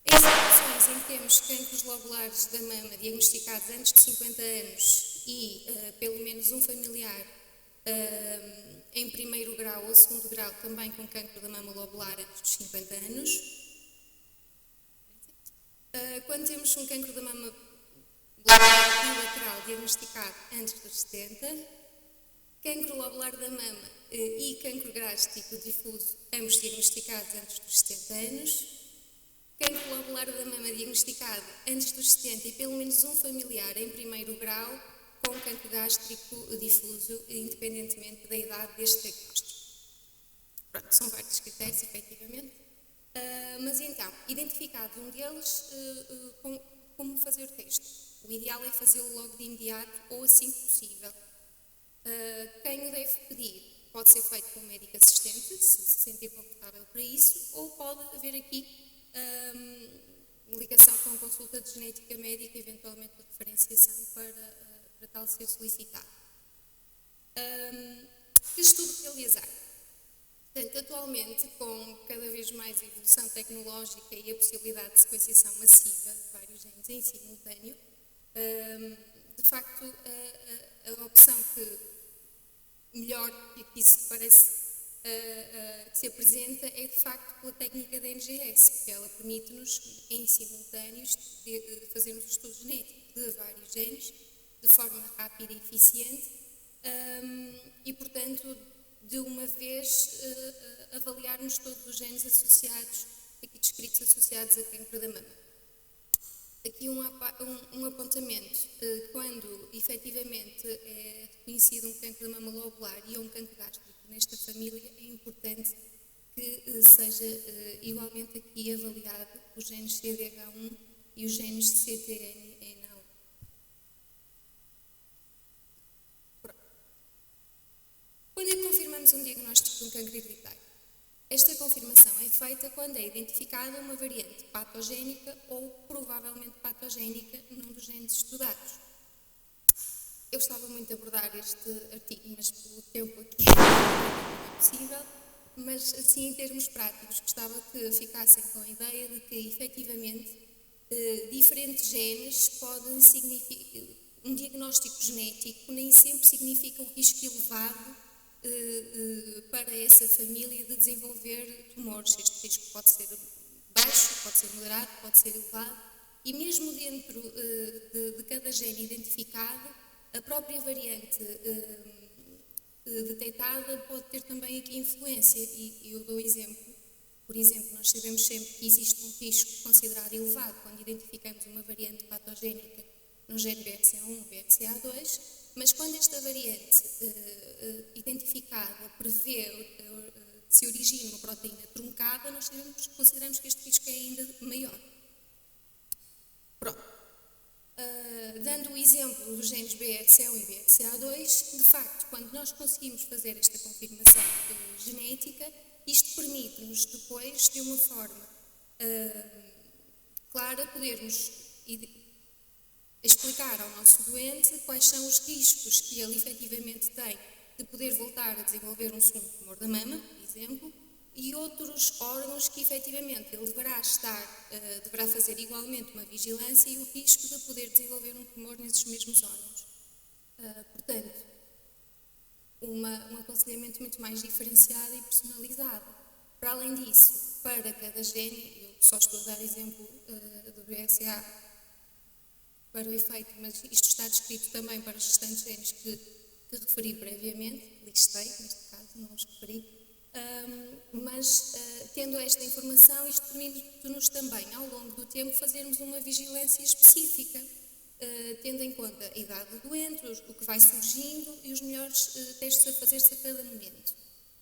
Em situações em que temos cancros lobulares da mama diagnosticados antes de 50 anos e pelo menos um familiar em primeiro grau ou segundo grau também com cancro da mama lobular antes dos 50 anos. Quando temos um cancro da mama bilateral diagnosticado antes dos 70, cancro lobular da mama e cancro gástrico difuso, ambos diagnosticados antes dos 70 anos, cancro lobular da mama diagnosticado antes dos 70 e pelo menos um familiar em primeiro grau com cancro gástrico difuso, independentemente da idade deste diagnóstico. Pronto, são vários critérios, efetivamente. Mas então, identificado um deles, como fazer o teste? O ideal é fazê-lo logo de imediato ou assim que possível. Quem o deve pedir pode ser feito por um médico assistente, se se sentir confortável para isso, ou pode haver aqui ligação com consulta de genética médica, eventualmente de referenciação para tal ser solicitado. Que estudo realizar? Portanto, atualmente, com cada vez mais a evolução tecnológica e a possibilidade de sequenciação massiva de vários genes em simultâneo, de facto, a opção que melhor e que isso parece que se apresenta é, de facto, pela técnica da NGS, porque ela permite-nos, em simultâneo, fazermos o estudo genético de vários genes, de forma rápida e eficiente, e, portanto, de uma vez avaliarmos todos os genes associados, aqui descritos associados a cancro da mama. Aqui um apontamento, quando efetivamente é reconhecido um cancro da mama lobular e um cancro gástrico nesta família, é importante que seja igualmente aqui avaliado os genes CDH1 e os genes de CTNA1. Pronto. Quando é que confirmamos um diagnóstico de um cancro hereditário? Esta confirmação é feita quando é identificada uma variante patogénica ou provavelmente patogénica num dos genes estudados. Eu gostava muito de abordar este artigo, mas pelo tempo aqui não é possível. Mas, assim, em termos práticos, gostava que ficassem com a ideia de que, efetivamente, diferentes genes podem significar. Um diagnóstico genético nem sempre significa um risco elevado para essa família de desenvolver tumores. Este risco pode ser baixo, pode ser moderado, pode ser elevado, e mesmo dentro de cada gene identificado, a própria variante detectada pode ter também aqui influência, e eu dou exemplo. Por exemplo, nós sabemos sempre que existe um risco considerado elevado quando identificamos uma variante patogénica no gene BRCA1 ou BRCA2, mas quando esta variante identificada prevê que se origina uma proteína truncada, nós consideramos que este risco é ainda maior. Pronto. Dando o exemplo dos genes BRCA1 e BRCA2, de facto, quando nós conseguimos fazer esta confirmação genética, isto permite-nos depois, de uma forma clara, podermos explicar ao nosso doente quais são os riscos que ele efetivamente tem de poder voltar a desenvolver um segundo tumor da mama, por exemplo, e outros órgãos que efetivamente ele deverá fazer igualmente uma vigilância, e o risco de poder desenvolver um tumor nesses mesmos órgãos. Portanto, um aconselhamento muito mais diferenciado e personalizado. Para além disso, para cada gene, eu só estou a dar exemplo do BRCA para o efeito, mas isto está descrito também para os restantes genes que referi previamente, listei, neste caso, não os referi, mas tendo esta informação, isto permite-nos também, ao longo do tempo, fazermos uma vigilância específica, tendo em conta a idade do doente, o que vai surgindo e os melhores testes a fazer-se a cada momento.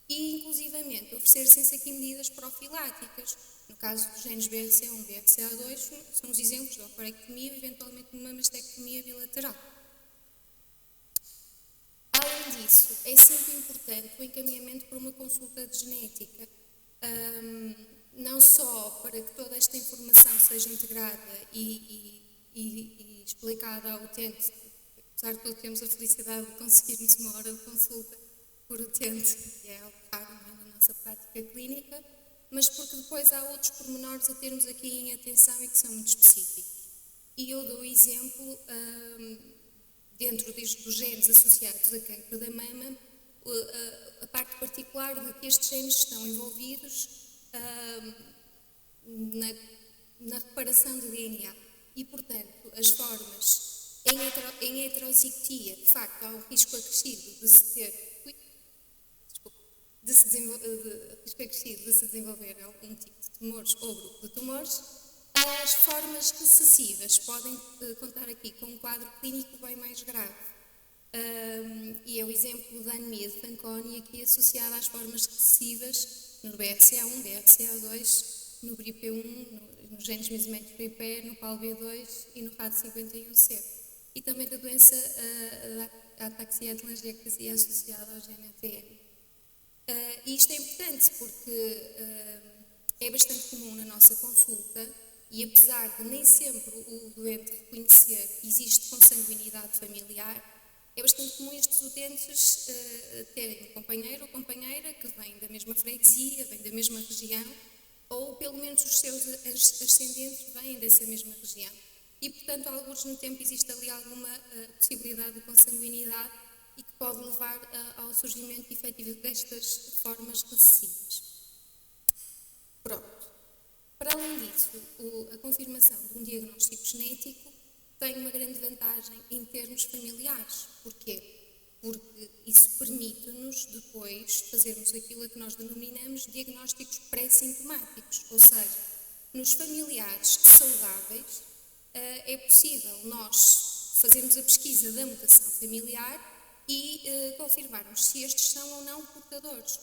E, inclusivamente, oferecer-se aqui medidas profiláticas. No caso dos genes BRCA1 e BRCA2, são os exemplos de ovarectomia e, eventualmente, uma mastectomia bilateral. Além disso, é sempre importante o encaminhamento para uma consulta de genética, não só para que toda esta informação seja integrada e explicada ao utente, apesar de todos termos a felicidade de conseguirmos uma hora de consulta por utente, que é algo raro na nossa prática clínica, mas porque depois há outros pormenores a termos aqui em atenção e que são muito específicos. E eu dou exemplo, dentro dos genes associados a cancro da mama, a parte particular de que estes genes estão envolvidos na reparação de DNA. E, portanto, as formas em heterozigotia, de facto, há um risco acrescido de se desenvolver algum tipo de tumores ou grupo de tumores. As formas recessivas podem contar aqui com um quadro clínico bem mais grave. E é o exemplo da anemia de Fanconi, aqui associada às formas recessivas no BRCA1, BRCA2, no BRIP1, nos genes mesométricos BRIPE, no PAL-B2 e no RAD51C. E também da doença da ataxia telangiectasia associada ao gene ATM. E isto é importante porque é bastante comum na nossa consulta, e apesar de nem sempre o doente reconhecer que existe consanguinidade familiar, é bastante comum estes utentes terem um companheiro ou companheira que vem da mesma freguesia, vem da mesma região, ou pelo menos os seus ascendentes vêm dessa mesma região. E, portanto, alguns no tempo existe ali alguma possibilidade de consanguinidade e que pode levar ao surgimento efetivo destas formas recessivas. Pronto. Para além disso, a confirmação de um diagnóstico genético tem uma grande vantagem em termos familiares. Porquê? Porque isso permite-nos depois fazermos aquilo a que nós denominamos diagnósticos pré-sintomáticos, ou seja, nos familiares saudáveis é possível nós fazermos a pesquisa da mutação familiar e confirmarmos se estes são ou não portadores.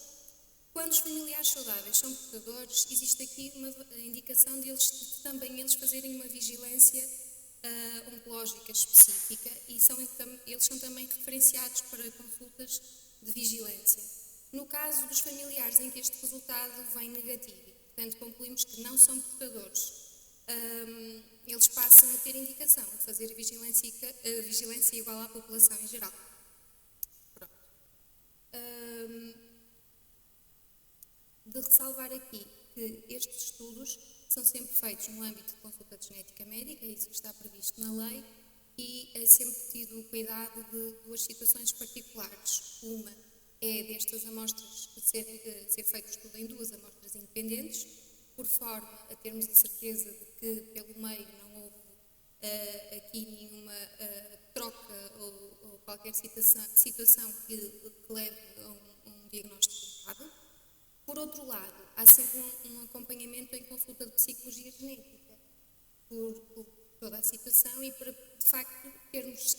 Quando os familiares saudáveis são portadores, existe aqui uma indicação de também eles fazerem uma vigilância oncológica específica e eles são também referenciados para consultas de vigilância. No caso dos familiares em que este resultado vem negativo, portanto concluímos que não são portadores, eles passam a ter indicação de fazer a vigilância igual à população em geral. Pronto. De ressalvar aqui que estes estudos são sempre feitos no âmbito de consulta de genética médica, é isso que está previsto na lei, e é sempre tido o cuidado de duas situações particulares. Uma é destas amostras ser feito estudo em duas amostras independentes, por forma a termos a certeza de que pelo meio não houve aqui nenhuma troca ou qualquer situação que leve a um diagnóstico errado. Por outro lado, há sempre um acompanhamento em consulta de psicologia genética por toda a situação e para, de facto, termos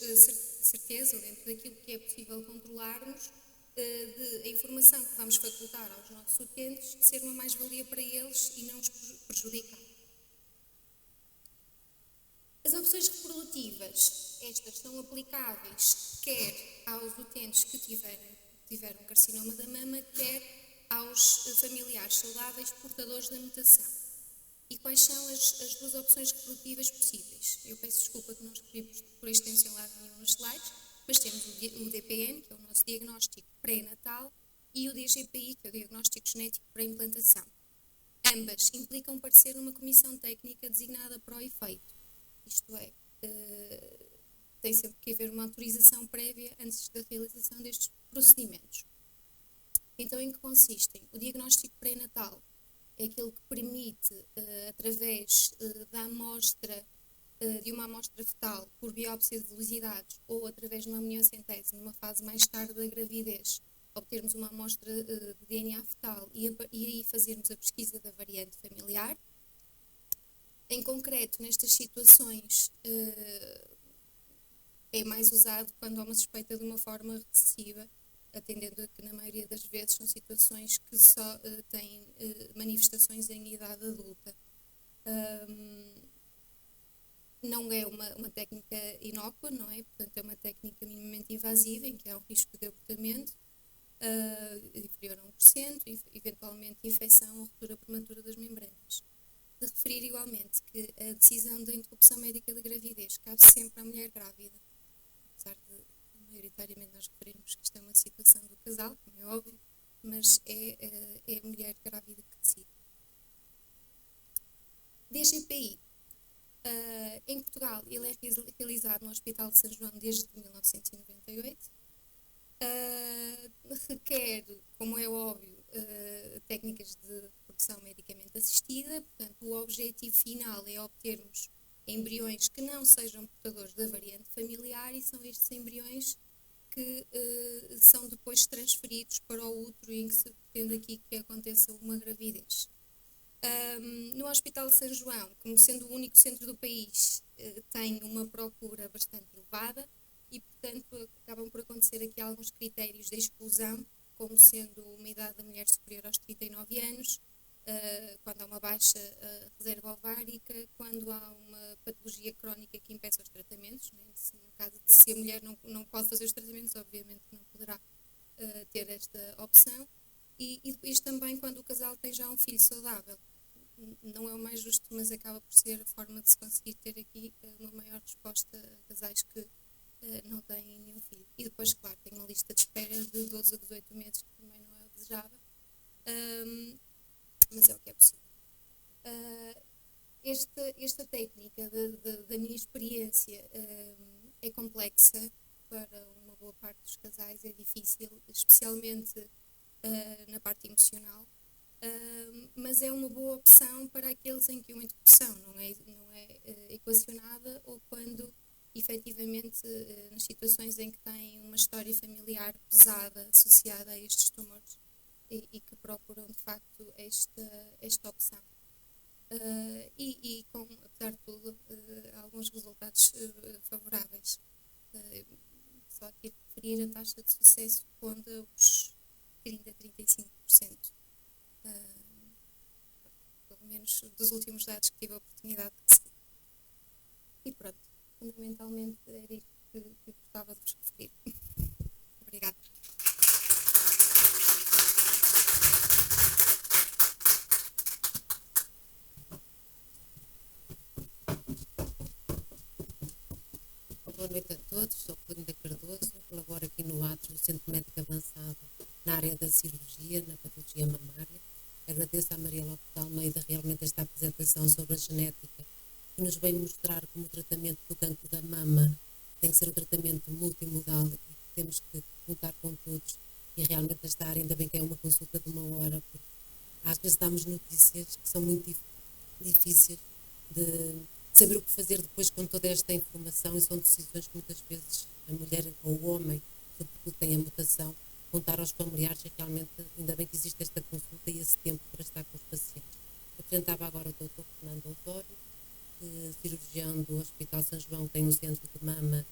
certeza, dentro daquilo que é possível controlarmos, a informação que vamos facultar aos nossos utentes de ser uma mais-valia para eles e não os prejudicar. As opções reprodutivas, estas são aplicáveis quer aos utentes que tiveram carcinoma da mama, quer aos familiares saudáveis portadores da mutação. E quais são as duas opções reprodutivas possíveis? Eu peço desculpa que não escrevi por extensão lado nenhum nos slides, mas temos o DPN, que é o nosso diagnóstico pré-natal, e o DGPI, que é o diagnóstico genético pré-implantação. Ambas implicam parecer numa comissão técnica designada para o efeito. Isto é, tem sempre que haver uma autorização prévia antes da realização destes procedimentos. Então, em que consistem? O diagnóstico pré-natal é aquele que permite, através de uma amostra fetal por biópsia de velocidades ou através de uma amniocentese numa fase mais tarde da gravidez, obtermos uma amostra de DNA fetal e aí fazermos a pesquisa da variante familiar. Em concreto, nestas situações, é mais usado quando há uma suspeita de uma forma recessiva, atendendo a que, na maioria das vezes, são situações que só têm manifestações em idade adulta. Não é uma técnica inócua, não é? Portanto, é uma técnica minimamente invasiva, em que há um risco de abortamento inferior a 1%, eventualmente infecção ou ruptura prematura das membranas. De referir igualmente que a decisão da interrupção médica da gravidez cabe sempre à mulher grávida, apesar de maioritariamente nós referirmos que isto é uma situação do casal, como é óbvio, mas é a mulher grávida que decide. DGPI. Em Portugal, ele é realizado no Hospital de São João desde 1998. Requer, como é óbvio, técnicas de reprodução medicamente assistida. Portanto, o objetivo final é obtermos embriões que não sejam portadores da variante familiar e são estes embriões que são depois transferidos para o útero e em que se pretende aqui que aconteça uma gravidez. No Hospital de São João, como sendo o único centro do país, tem uma procura bastante elevada e, portanto, acabam por acontecer aqui alguns critérios de exclusão, como sendo uma idade da mulher superior aos 39 anos, quando há uma baixa reserva ovárica, quando há uma patologia crónica que impeça os tratamentos, né? No caso de se a mulher não pode fazer os tratamentos, obviamente não poderá ter esta opção, e depois também quando o casal tem já um filho saudável. Não é o mais justo, mas acaba por ser a forma de se conseguir ter aqui uma maior resposta a casais que não têm nenhum filho. E depois, claro, tem uma lista de espera de 12 a 18 meses, que também não é o desejável, mas é o que é possível. Esta técnica, da minha experiência, é complexa para uma boa parte dos casais, é difícil, especialmente na parte emocional. Mas é uma boa opção para aqueles em que uma interrupção não é equacionada ou quando, efetivamente, nas situações em que têm uma história familiar pesada associada a estes tumores e que procuram, de facto, esta opção. E com, apesar de tudo, alguns resultados favoráveis. Só aqui referir a taxa de sucesso ronda os 30 a 35%. dos últimos dados que tive a oportunidade de receber. E pronto, fundamentalmente era isto que gostava de vos referir. Obrigada. Boa noite a todos, sou Clínica Cardoso, colaboro aqui no ATRS, no Centro Médico Avançado, na área da cirurgia, na patologia mamária. Agradeço à Maria Lopes de Almeida realmente esta apresentação sobre a genética, que nos vem mostrar como o tratamento do cancro da mama tem que ser um tratamento multimodal e que temos que contar com todos. E realmente esta área, ainda bem que é uma consulta de 1 hora, porque às vezes damos notícias que são muito difíceis de saber o que fazer depois com toda esta informação, e são decisões que muitas vezes a mulher ou o homem, sobretudo, tem a mutação, contar aos familiares, e realmente ainda bem que existe esta consulta e esse tempo para estar com os pacientes. Apresentava agora o Dr. Fernando Osório, cirurgião do Hospital São João, tem um centro de mama,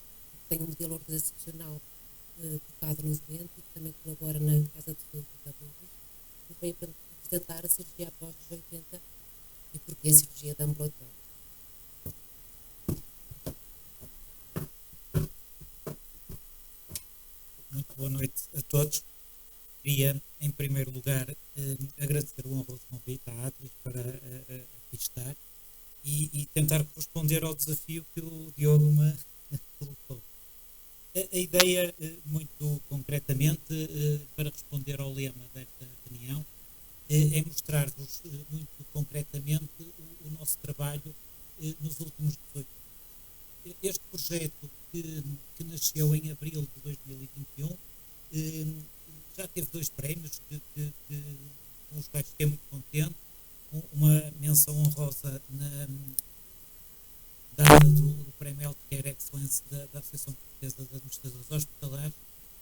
tem um modelo organizacional focado no doente e que também colabora na Casa de Saúde da Boa Vista, e vem apresentar a cirurgia após os 80 e porque a cirurgia de ambulatório. Muito boa noite a todos. Queria, em primeiro lugar, agradecer o honroso convite à ATRS para aqui estar e tentar corresponder ao desafio que o Diogo me colocou. A ideia, muito concretamente, para responder ao lema desta reunião, é mostrar-vos muito concretamente o nosso trabalho nos últimos 18 anos. Este projeto que nasceu em abril de 2021 já teve 2 prémios com os quais fiquei muito contente. Uma menção honrosa dada do Prémio Healthcare Excellence da Associação Portuguesa de Administradores Hospitalares,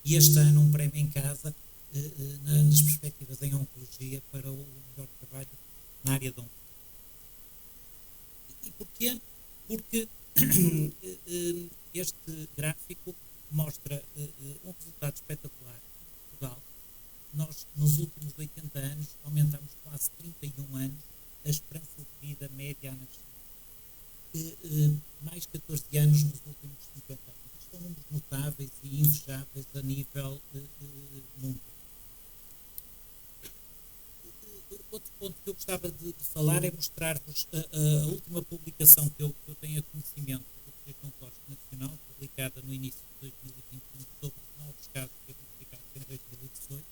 e este ano um prémio em casa nas perspectivas em oncologia para o melhor trabalho na área da oncologia. E porquê? Porque este gráfico mostra um resultado espetacular em Portugal. Nós, nos últimos 80 anos, aumentamos quase 31 anos a esperança de vida média a nascer. Mais 14 anos nos últimos 50 anos. São números notáveis e invejáveis a nível mundial. Outro ponto que eu gostava de falar é mostrar-vos a última publicação que eu tenho a conhecimento do Registro Oncológico Nacional, publicada no início de 2021, sobre os novos casos diagnosticados em 2018,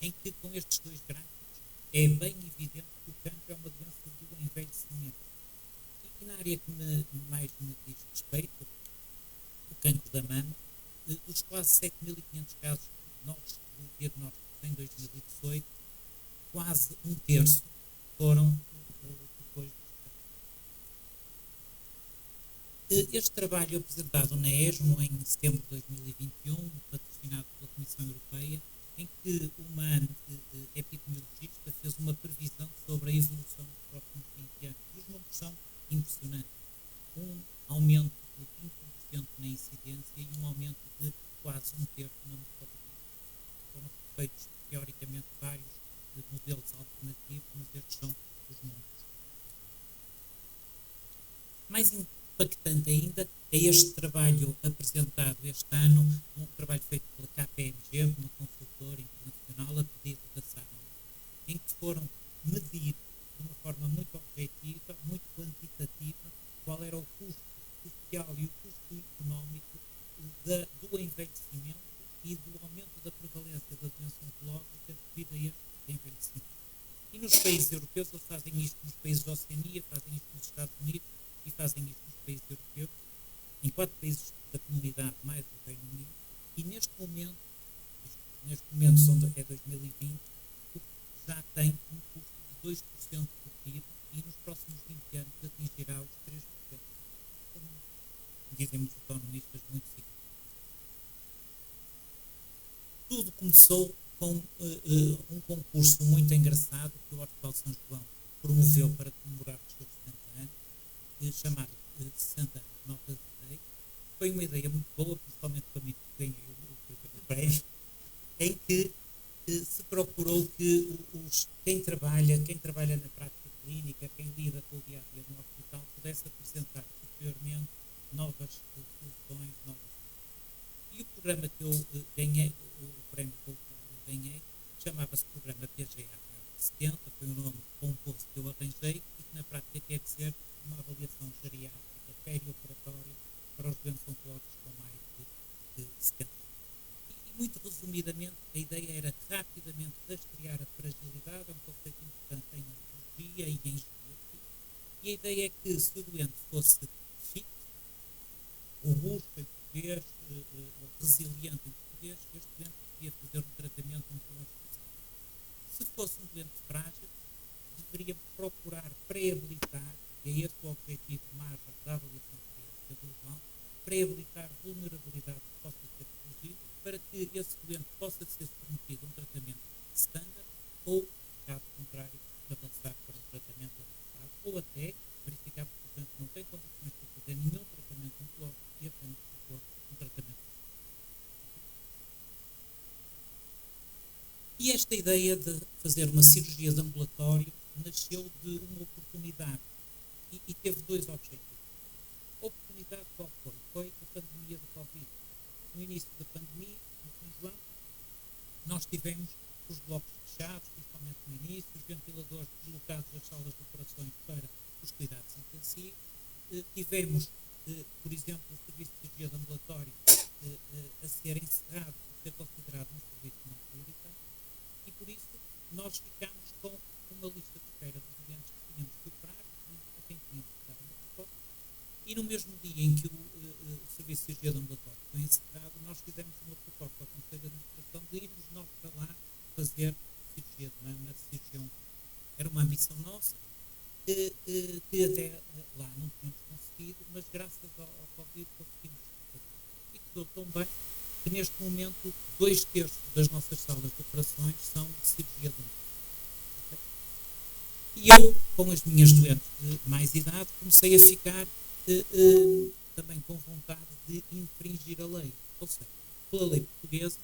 em que, com estes 2 gráficos, é bem evidente que o cancro é uma doença do envelhecimento. E na área que mais me diz respeito, o cancro da mama, dos quase 7.500 casos novos de diagnósticos em 2018, quase 1/3 foram depois do cancro. Este trabalho apresentado na ESMO em setembro de 2021, patrocinado pela Comissão Europeia, em que uma epidemiologista fez uma previsão sobre a evolução dos próximos 20 anos. Os números são impressionantes. Um aumento de 20% na incidência e um aumento de quase 1/3 na mortalidade. Foram feitos, teoricamente, vários modelos alternativos, mas estes são os números. Mais impactante ainda é este trabalho apresentado este ano, um trabalho feito pela KPMG, uma consultora internacional, a pedido da SARON, em que foram medir de uma forma muito objetiva, muito quantitativa, qual era o custo social e o custo económico do envelhecimento e do aumento da prevalência da doença oncológica devido a este envelhecimento. E nos países europeus, eles fazem isto nos países da Oceania, fazem isto nos Estados Unidos e fazem isto nos países europeus, em 4 países da comunidade, mais o Reino Unido, e neste momento é 2020, já tem um custo de 2% por PIB e nos próximos 20 anos atingirá os 3%. Como dizem os economistas, muito significativo. Tudo começou com um concurso muito engraçado que o Hospital São João promoveu para comemorar os seus 60 anos, chamado 60 anos Notas de Day. Foi uma ideia muito boa, principalmente para mim, que ganhei o prémio, em que se procurou que quem trabalha na prática clínica, quem lida com o dia a dia no hospital, pudesse apresentar posteriormente novas soluções, novas. E o programa que eu ganhei, o prémio com o qual eu ganhei, chamava-se Programa PGA 70, foi um nome composto que eu arranjei e que na prática quer dizer uma avaliação geriátrica perioperatória para os doentes oncológicos com mais de 70 anos. E muito resumidamente, a ideia era rapidamente rastrear a fragilidade, é um conceito importante em oncologia e em genética, e a ideia é que se o doente fosse fit, robusto em português, resiliente em português, este doente podia fazer um tratamento oncológico. Se fosse um doente frágil, deveria procurar pré-habilitar, e é esse o objetivo margem da avaliação clínica global, pré-habilitar vulnerabilidade que possa ser corrigida para que esse doente possa ser submetido a um tratamento standard ou, caso contrário, avançar para um tratamento avançado ou até verificar que o doente não tem condições para fazer nenhum tratamento oncológico e apenas propor um tratamento. E esta ideia de fazer uma cirurgia de ambulatório nasceu de uma oportunidade e teve dois objetivos. A oportunidade qual foi? Foi a pandemia do Covid. No início da pandemia, no São João, nós tivemos os blocos fechados, principalmente no início, os ventiladores deslocados das salas de operações para os cuidados intensivos. Tivemos, por exemplo, o serviço de cirurgia de ambulatório a ser encerrado, a ser considerado um serviço não prioritário, e por isso nós ficámos com uma lista de espera de doentes que tínhamos que operar, a quem tínhamos que dar uma resposta, e no mesmo dia em que o serviço de cirurgia de ambulatório foi encerrado, nós fizemos uma proposta ao Conselho de Administração de irmos nós para lá fazer cirurgia de mama, cirurgia oncológica. Era uma ambição nossa, que até lá não tínhamos conseguido, mas graças ao Covid conseguimos fazer. E que deu tão bem que neste momento 2/3 das nossas salas de operações são de cirurgia de oncologia. Okay? E eu, com as minhas doentes de mais idade, comecei a ficar também com vontade de infringir a lei. Ou seja, pela lei portuguesa,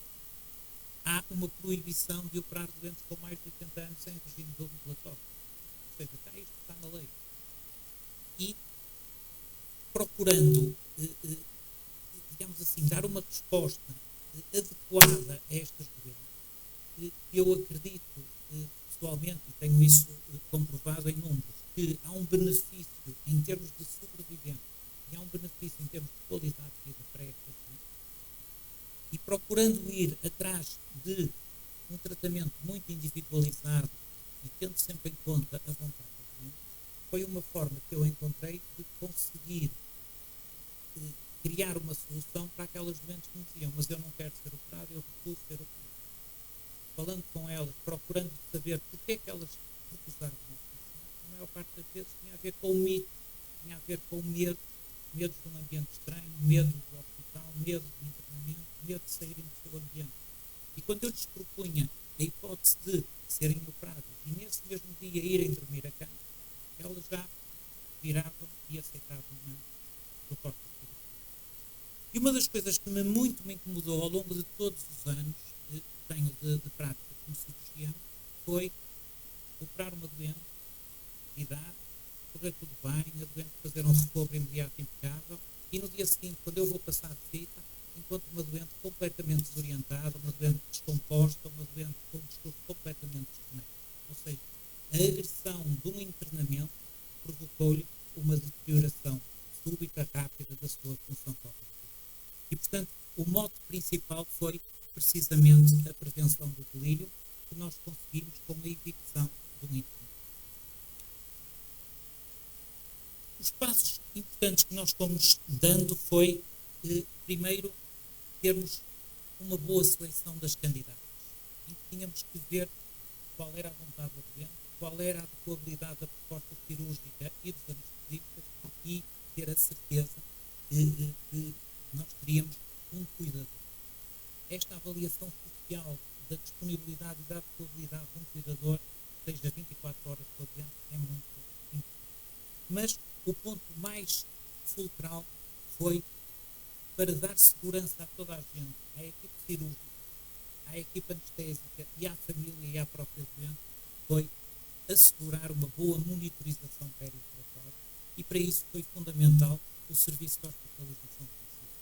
há uma proibição de operar doentes com mais de 80 anos sem regime de ambulatório. Ou seja, está na lei. E procurando, digamos assim, dar uma resposta adequada a estas doenças, eu acredito pessoalmente, e tenho isso comprovado em números, que há um benefício em termos de sobrevivência e há um benefício em termos de qualidade de vida para estas doenças. E procurando ir atrás de um tratamento muito individualizado e tendo sempre em conta a vontade do doente, foi uma forma que eu encontrei de conseguir criar uma solução para aquelas doentes que me diziam: mas eu não quero ser operado, eu recuso ser operado. Falando com elas, procurando saber porque é que elas recusaram a operação, a maior parte das vezes tinha a ver com o mito, tinha a ver com o medo de um ambiente estranho, medo do hospital, medo do internamento, medo de saírem do seu ambiente. E quando eu lhes propunha a hipótese de serem operadas e nesse mesmo dia irem dormir a casa, elas já viravam e aceitavam a proposta. E uma das coisas que muito me incomodou ao longo de todos os anos que tenho de prática como cirurgião foi operar uma doente, de idade, correr tudo bem, a doente fazer um recobro imediato impecável e no dia seguinte, quando eu vou passar de fita, encontro uma doente completamente desorientada, uma doente descomposta, uma doente com um discurso completamente desconectado. Ou seja, a agressão de um internamento provocou-lhe uma deterioração súbita, rápida da sua função cognitiva. E, portanto, o mote principal foi precisamente a prevenção do delírio que nós conseguimos com a evicção do internamento. Os passos importantes que nós fomos dando foi, primeiro, termos uma boa seleção das candidatas, em que tínhamos que ver qual era a vontade do doente, qual era a adequabilidade da proposta cirúrgica e dos anestesistas e ter a certeza que nós teríamos um cuidador. Esta avaliação social da disponibilidade e da adequabilidade de um cuidador, que esteja 24 horas por dentro, é muito importante. Mas o ponto mais fulcral foi para dar segurança a toda a gente, à equipe cirúrgica, à equipe anestésica e à família e à própria doente, foi assegurar uma boa monitorização perioperatória e para isso foi fundamental o serviço de hospitalização domiciliar.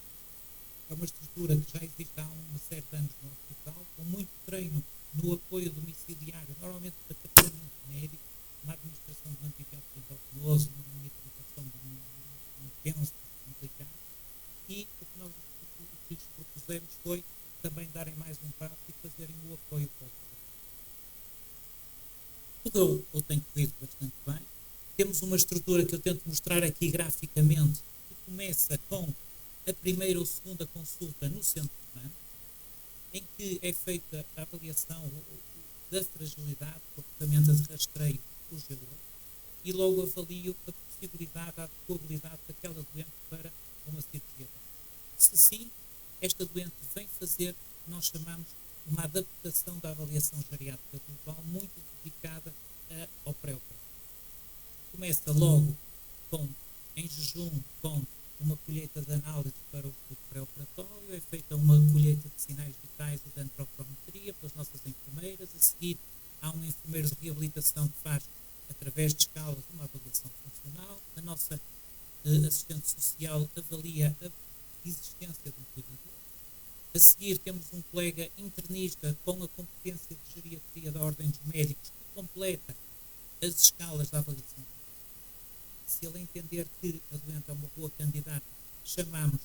É uma estrutura que já existe há uma série de anos no hospital, com muito treino no apoio domiciliário, normalmente para tratamento médico, na administração de um antibiótico endovenoso, na monitorização de um penso complicado. E o que lhes propusemos foi também darem mais um passo e fazerem o apoio pós-operatório. Tudo ou tem corrido bastante bem. Temos uma estrutura que eu tento mostrar aqui graficamente, que começa com a primeira ou segunda consulta no centro humano, em que é feita a avaliação da fragilidade com a ferramenta de rastreio, o G2, e logo avalio a possibilidade, a adequabilidade daquela doente para uma cirurgia. Se sim, esta doente vem fazer o que nós chamamos uma adaptação da avaliação geriátrica global muito dedicada ao pré-operatório. Começa logo em jejum com uma colheita de análise para o estudo pré-operatório, é feita uma colheita de sinais vitais e de antropometria pelas nossas enfermeiras. A seguir, há um enfermeiro de reabilitação que faz, através de escalas, uma avaliação funcional. A nossa assistente social avalia a existência de um cuidador. A seguir, temos um colega internista com a competência de geriatria da Ordem dos Médicos que completa as escalas da avaliação. Se ele entender que a doente é uma boa candidata, chamamos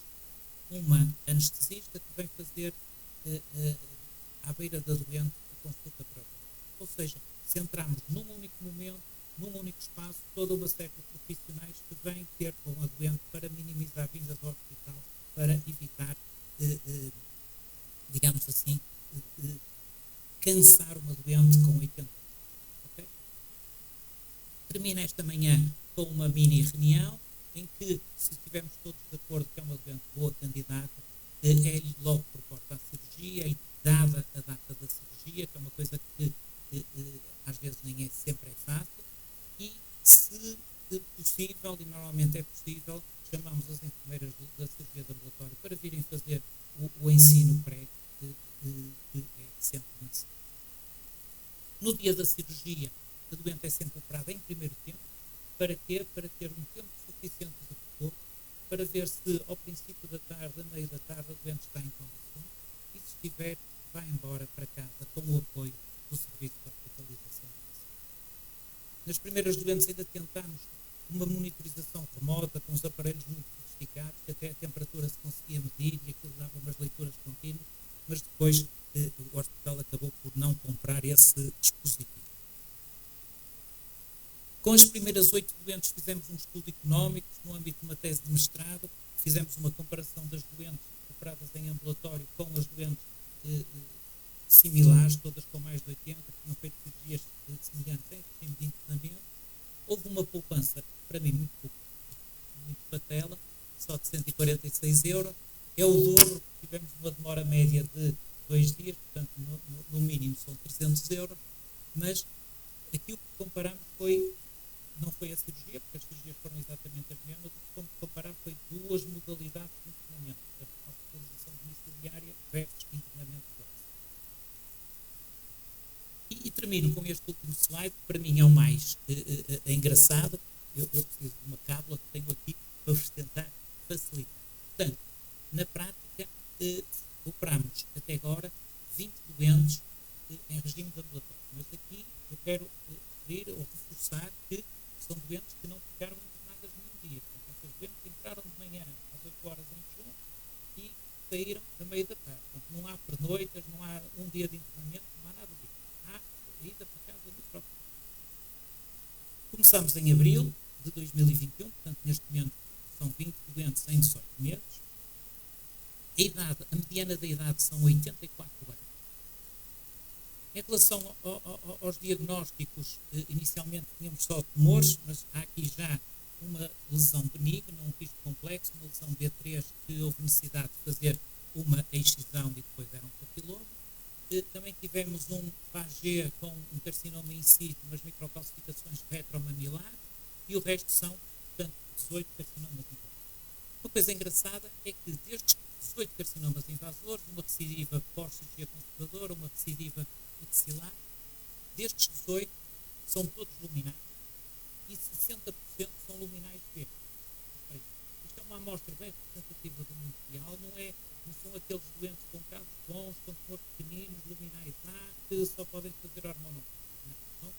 uma anestesista que vem fazer à beira da doente a consulta própria. Ou seja, centramos num único momento, num único espaço, toda uma série de profissionais que vêm ter com a doente para minimizar vindas ao hospital, para evitar, digamos assim, cansar uma doente com 80 anos. Okay? Termina esta manhã com uma mini reunião em que, se estivermos todos de acordo que é uma doente boa candidata, é-lhe logo proposta a cirurgia, é-lhe dada a data da cirurgia, que é uma coisa que às vezes nem é sempre fácil, e se possível, e normalmente é possível, chamamos as enfermeiras da cirurgia de ambulatório para virem fazer o ensino pré, que é sempre necessário. No dia da cirurgia, a doente é sempre operada em primeiro tempo. Para quê? Para ter um tempo suficiente de recupero, para ver se ao princípio da tarde, a meio da tarde, a doente está em condições e, se estiver, vai embora para casa com o apoio do serviço de hospitalização. Nas primeiras doentes ainda tentamos uma monitorização remota com os aparelhos muito sofisticados, que até a temperatura se conseguia medir e aquilo dava umas leituras contínuas, mas depois o hospital acabou por não comprar esse dispositivo. Com as primeiras 8 doentes fizemos um estudo económico no âmbito de uma tese de mestrado, fizemos uma comparação das doentes operadas em ambulatório com as doentes similares, todas com mais de 80, que tinham feito cirurgias semelhantes em regime de internamento. Houve uma poupança, para mim, muito patela, só de 146 euros. É o dobro, tivemos uma demora média de 2 dias, portanto, no mínimo são 300 euros, mas aquilo que comparamos não foi a cirurgia, porque as cirurgias foram exatamente as mesmas, o que fomos comparar foi 2 modalidades de internamento, a hospitalização domiciliária versus internamento clássico. E termino com este último slide, que para mim é o mais engraçado. Eu preciso de uma cábula que tenho aqui para vos tentar facilitar. Portanto, na prática, operamos até agora 20 doentes em regime de ambulatório, mas aqui eu quero referir ou reforçar que são doentes que não ficaram internadas nenhum dia. Portanto, estas doentes entraram de manhã às 8 horas em jejum e saíram a meio da tarde. Portanto, não há pernoitas, não há um dia de internamento, não há nada disso. Há a ida para casa no próprio. Começamos em abril de 2021, portanto, neste momento são 20 doentes em 18 meses. A mediana da idade são 84 anos. Em relação aos diagnósticos, inicialmente tínhamos só tumores, mas há aqui já uma lesão benigna, um risco complexo, uma lesão B3 que houve necessidade de fazer uma excisão e depois era um papiloma. Também tivemos um FAG com um carcinoma in situ, umas microcalcificações retromamilares, e o resto são, portanto, 18 carcinomas invasores. Uma coisa engraçada é que destes 18 carcinomas invasores, uma recidiva pós-cirurgia conservadora, uma recidiva maxilar, destes 18, são todos luminais e 60% são luminais B. Isto é uma amostra bem representativa do mundial, não são aqueles doentes com casos bons, com tumores pequeninos, luminais A, que só podem fazer hormonoterapia. São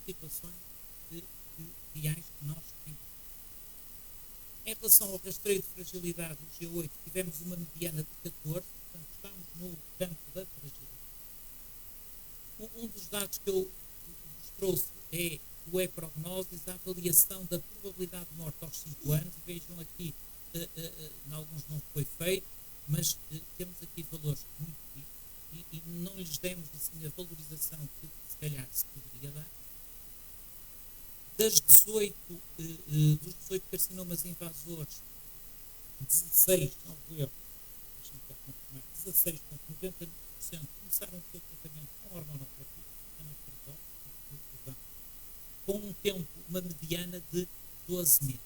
situações reais que nós encontramos. Em relação ao rastreio de fragilidade do G8, tivemos uma mediana de 14, portanto estamos no campo da fragilidade. Um dos dados que eu vos trouxe é o e-prognosis, a avaliação da probabilidade de morte aos 5 anos. Vejam aqui, em alguns não foi feito, mas temos aqui valores muito fixos e não lhes demos assim a valorização que se calhar se poderia dar. Dos 18 carcinomas invasores, 16, não erro, deixa-me cá confirmar, 16,90% começaram o seu tratamento com hormonoterapia, com um tempo, uma mediana de 12 meses.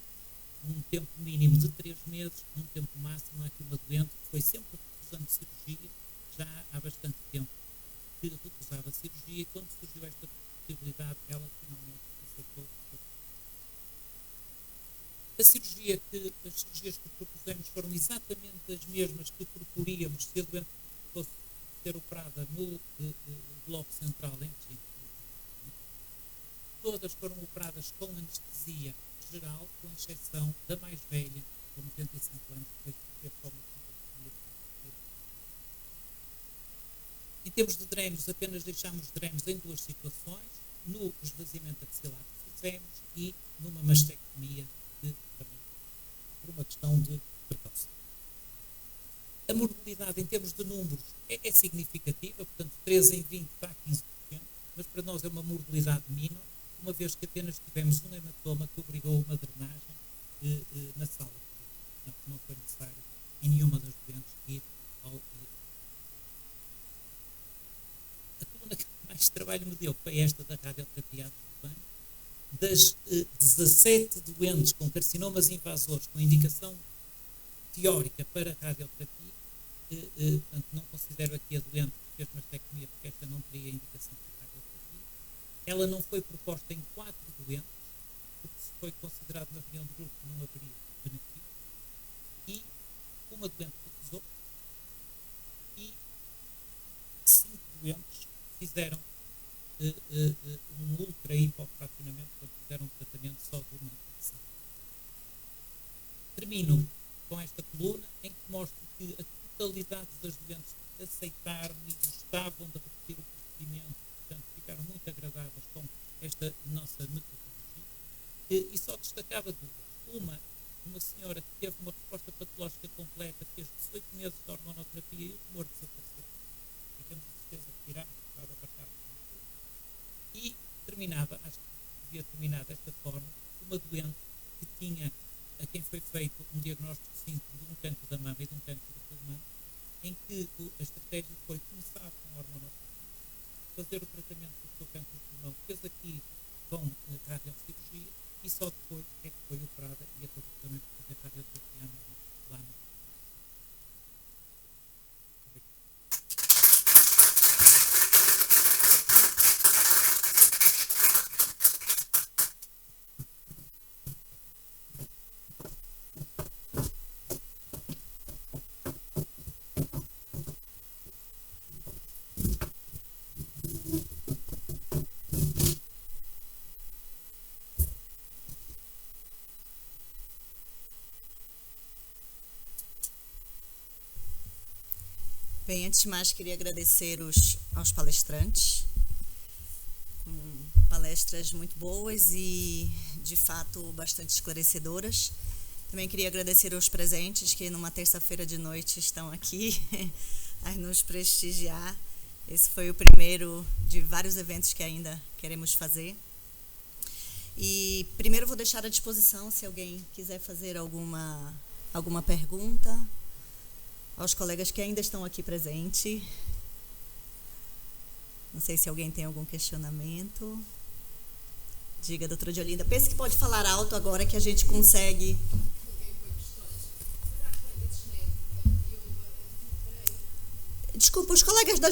Um tempo mínimo de 3 meses, um tempo máximo. Há aqui uma doente que foi sempre recusando cirurgia, já há bastante tempo que recusava cirurgia, e quando surgiu esta possibilidade, ela finalmente aceitou. As cirurgias que propusemos foram exatamente as mesmas que proporíamos se a doente fosse ser operada no bloco central em Chile. Todas foram operadas com anestesia geral, com exceção da mais velha, com 95 anos, que foi sofrer só uma cirurgia. Em termos de drenos, apenas deixámos drenos em 2 situações, no esvaziamento axilar que fizemos e numa mastectomia, que também por uma questão de precaução. A morbilidade em termos de números é significativa, portanto 13 em 20 dá 15%, mas para nós é uma morbilidade mínima, uma vez que apenas tivemos um hematoma que obrigou uma drenagem na sala. Portanto, não foi necessário em nenhuma das doentes ir ao... A coluna que mais trabalho me deu foi esta da radioterapia adjuvante. Das 17 doentes com carcinomas invasores com indicação teórica para radioterapia, portanto, não considero aqui a doente que fez mastectomia, porque esta não teria indicação para radioterapia. Ela não foi proposta em 4 doentes, porque se foi considerado na reunião de grupo que não haveria benefício, e uma doente recusou, e 5 doentes fizeram um ultra hipofracionamento, portanto fizeram um tratamento só de uma infecção. Termino com esta coluna em que mostro que a totalidade das doentes aceitaram e gostavam de repetir o procedimento, portanto ficaram muito agradadas com esta nossa metodologia, e só destacava 2. Uma senhora que teve uma resposta patológica completa, fez 18 meses de hormonoterapia e o tumor desapareceu. Ficamos a certeza que irá estava bastante. E terminava, acho que devia terminar desta forma, uma doente que tinha, a quem foi feito um diagnóstico simples de um cancro da mama e de um cancro do pulmão, em que a estratégia foi começar com hormonoterapia, fazer o tratamento do seu cancro do pulmão, fez aqui com radiocirurgia, e só depois é que foi operada e acabou também por fazer radioterapia à mama lá no... Bem, antes de mais, queria agradecer aos palestrantes, com palestras muito boas e, de fato, bastante esclarecedoras. Também queria agradecer aos presentes que, numa terça-feira de noite, estão aqui a nos prestigiar. Esse foi o primeiro de vários eventos que ainda queremos fazer. E, primeiro, vou deixar à disposição, se alguém quiser fazer alguma pergunta, aos colegas que ainda estão aqui presentes. Não sei se alguém tem algum questionamento. Diga, doutora Diolinda. Pense que pode falar alto agora que a gente consegue. Desculpe. desculpa, os colegas da...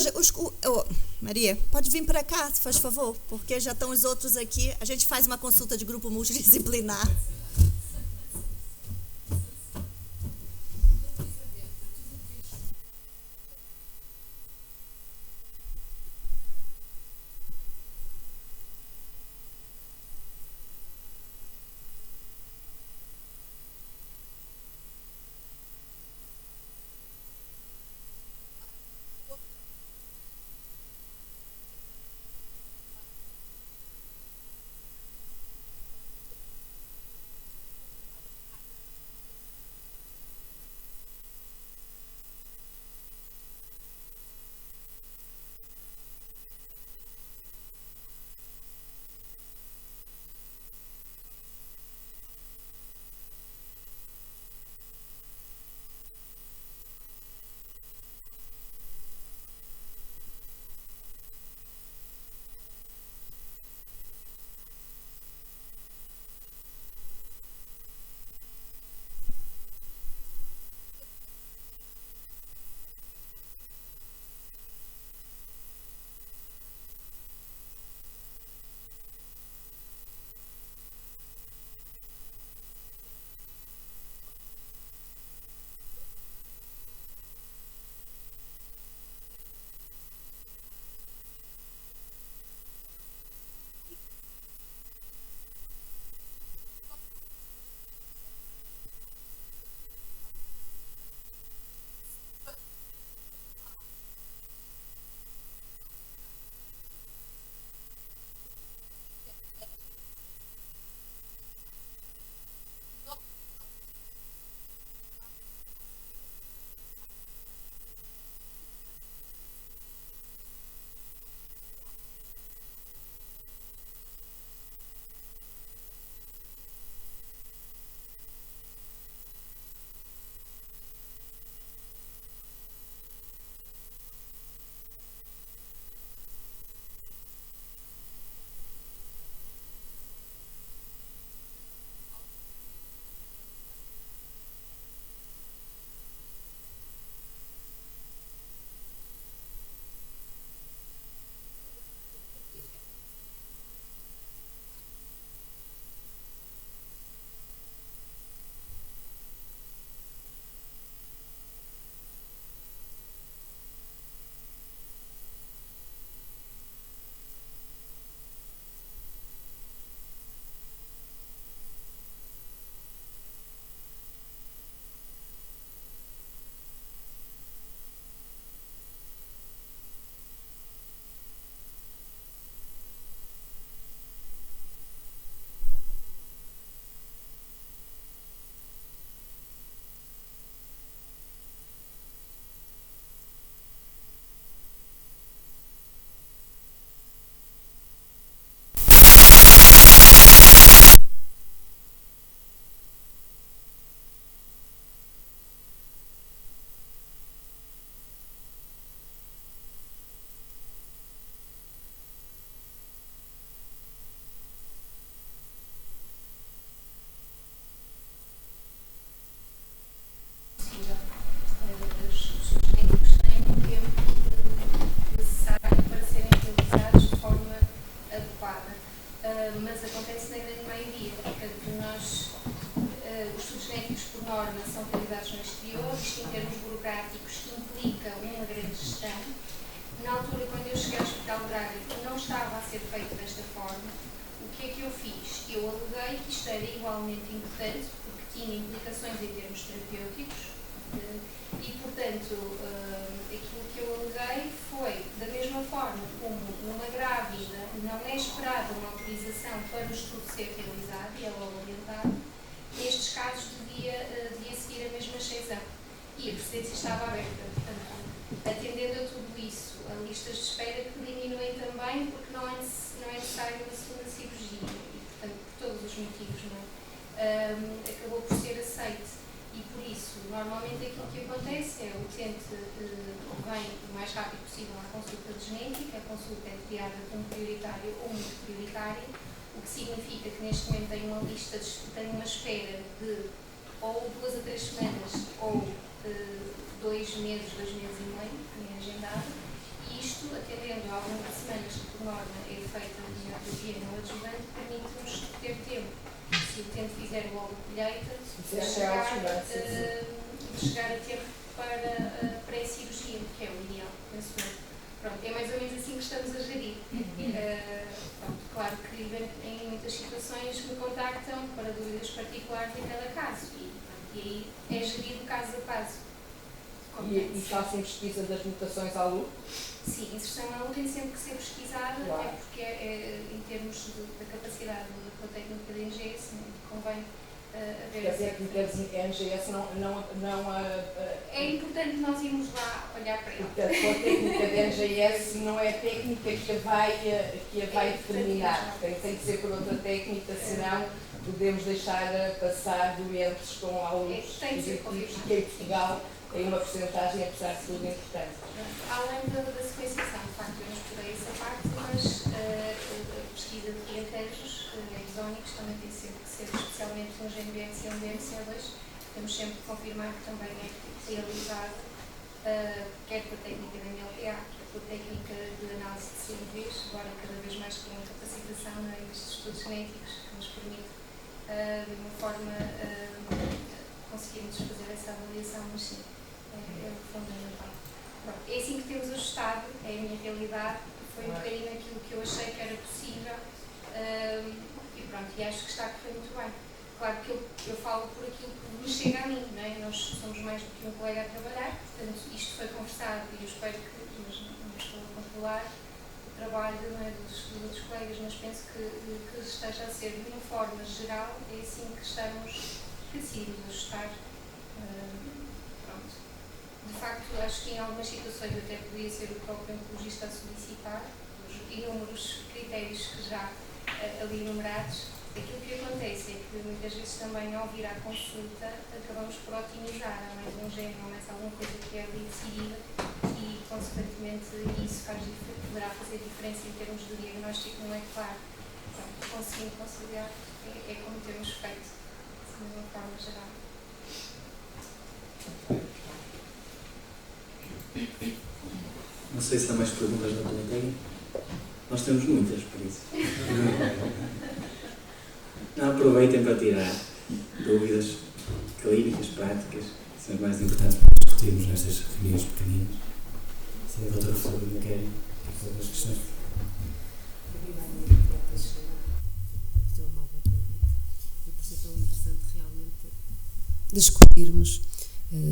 Maria, pode vir para cá, se faz favor, porque já estão os outros aqui. A gente faz uma consulta de grupo multidisciplinar. Mas acontece na grande maioria. Portanto, os estudos genéticos, por norma, são realizados no exterior. Isto, em termos burocráticos, implica uma grande gestão. Na altura, quando eu cheguei ao Hospital Gráfico, não estava a ser feito desta forma. O que é que eu fiz? Eu aleguei que isto era igualmente importante, porque tinha implicações em termos terapêuticos. E, portanto, aquilo que eu aleguei foi, da mesma forma como numa grávida não é esperada uma autorização para o estudo ser realizado e é logo orientado, nestes casos devia seguir a mesma exceção. E a procedência estava aberta. Portanto, atendendo a tudo isso, a listas de espera que diminuem também, porque não é necessário uma segunda cirurgia. E, portanto, por todos os motivos, não é? Acabou por ser aceite. E por isso, normalmente aquilo que acontece é o utente vem o mais rápido possível à consulta de genética, a consulta é triada como prioritária ou muito prioritária, o que significa que neste momento tem uma lista, tem uma espera de ou 2 a 3 semanas ou 2 meses e meio, tinha agendado, e isto, atendendo ao número de semanas que por norma é feita a quimioterapia no adjuvante, permite-nos ter tempo, se o utente fizer logo a colheita, de chegar a tempo para pré-cirurgia, que é o ideal, penso eu. Pronto, é mais ou menos assim que estamos a gerir. Pronto, claro que em muitas situações me contactam para dúvidas particulares em cada caso e aí é gerido caso a caso. E fazem pesquisa das mutações à luz? Sim, a inserção à luz tem sempre que ser pesquisada, claro. É porque em termos da capacidade da técnica de NGS, convém haver... A técnica de NGS É importante nós irmos lá olhar para ela. Portanto, a técnica de NGS não é a técnica que a vai determinar. Tem que ser por outra técnica, senão podemos deixar passar doentes com a luz. Tem que ser que em Portugal tem uma porcentagem, apesar de tudo, importante. Além da sequenciação, de facto, eu não estudei essa parte, mas a pesquisa de diantejos exónicos também tem sempre que ser, especialmente no GNBX e no BRCA2, temos sempre que confirmar que também é realizada, quer pela técnica da MLPA, quer pela técnica de análise de CNVs, agora cada vez mais com a capacitação destes estudos genéticos que nos permite, de uma forma, conseguirmos fazer essa avaliação, mas sim, é fundamental. Pronto, é assim que temos ajustado, é a minha realidade, foi um bocadinho aquilo que eu achei que era possível e pronto, e acho que está a correr muito bem. Claro que eu falo por aquilo que me chega a mim, não é? Nós somos mais do que um colega a trabalhar, portanto isto foi conversado e eu espero que, mas não estou a controlar o trabalho, não é, dos outros colegas, mas penso que esteja a ser de uma forma geral, é assim que estamos decidimos ajustar. Pronto. De facto, acho que em algumas situações até podia ser o próprio oncologista a solicitar os inúmeros critérios que já ali enumerados. Aquilo que acontece é que muitas vezes também ao vir à consulta acabamos por otimizar, há mais um gene, há mais alguma coisa que é ali decidida e consequentemente isso poderá fazer diferença em termos de diagnóstico, não é claro. Pronto, conseguindo conciliar é como temos feito de uma forma geral. Não sei se há mais perguntas na plateia. Nós temos muitas, por isso. Não, aproveitem para tirar dúvidas clínicas, práticas, que são as mais importantes para discutirmos nestas reuniões pequeninas. Se de outra forma não querem, fazer as questões. E por ser tão interessante realmente descobrirmos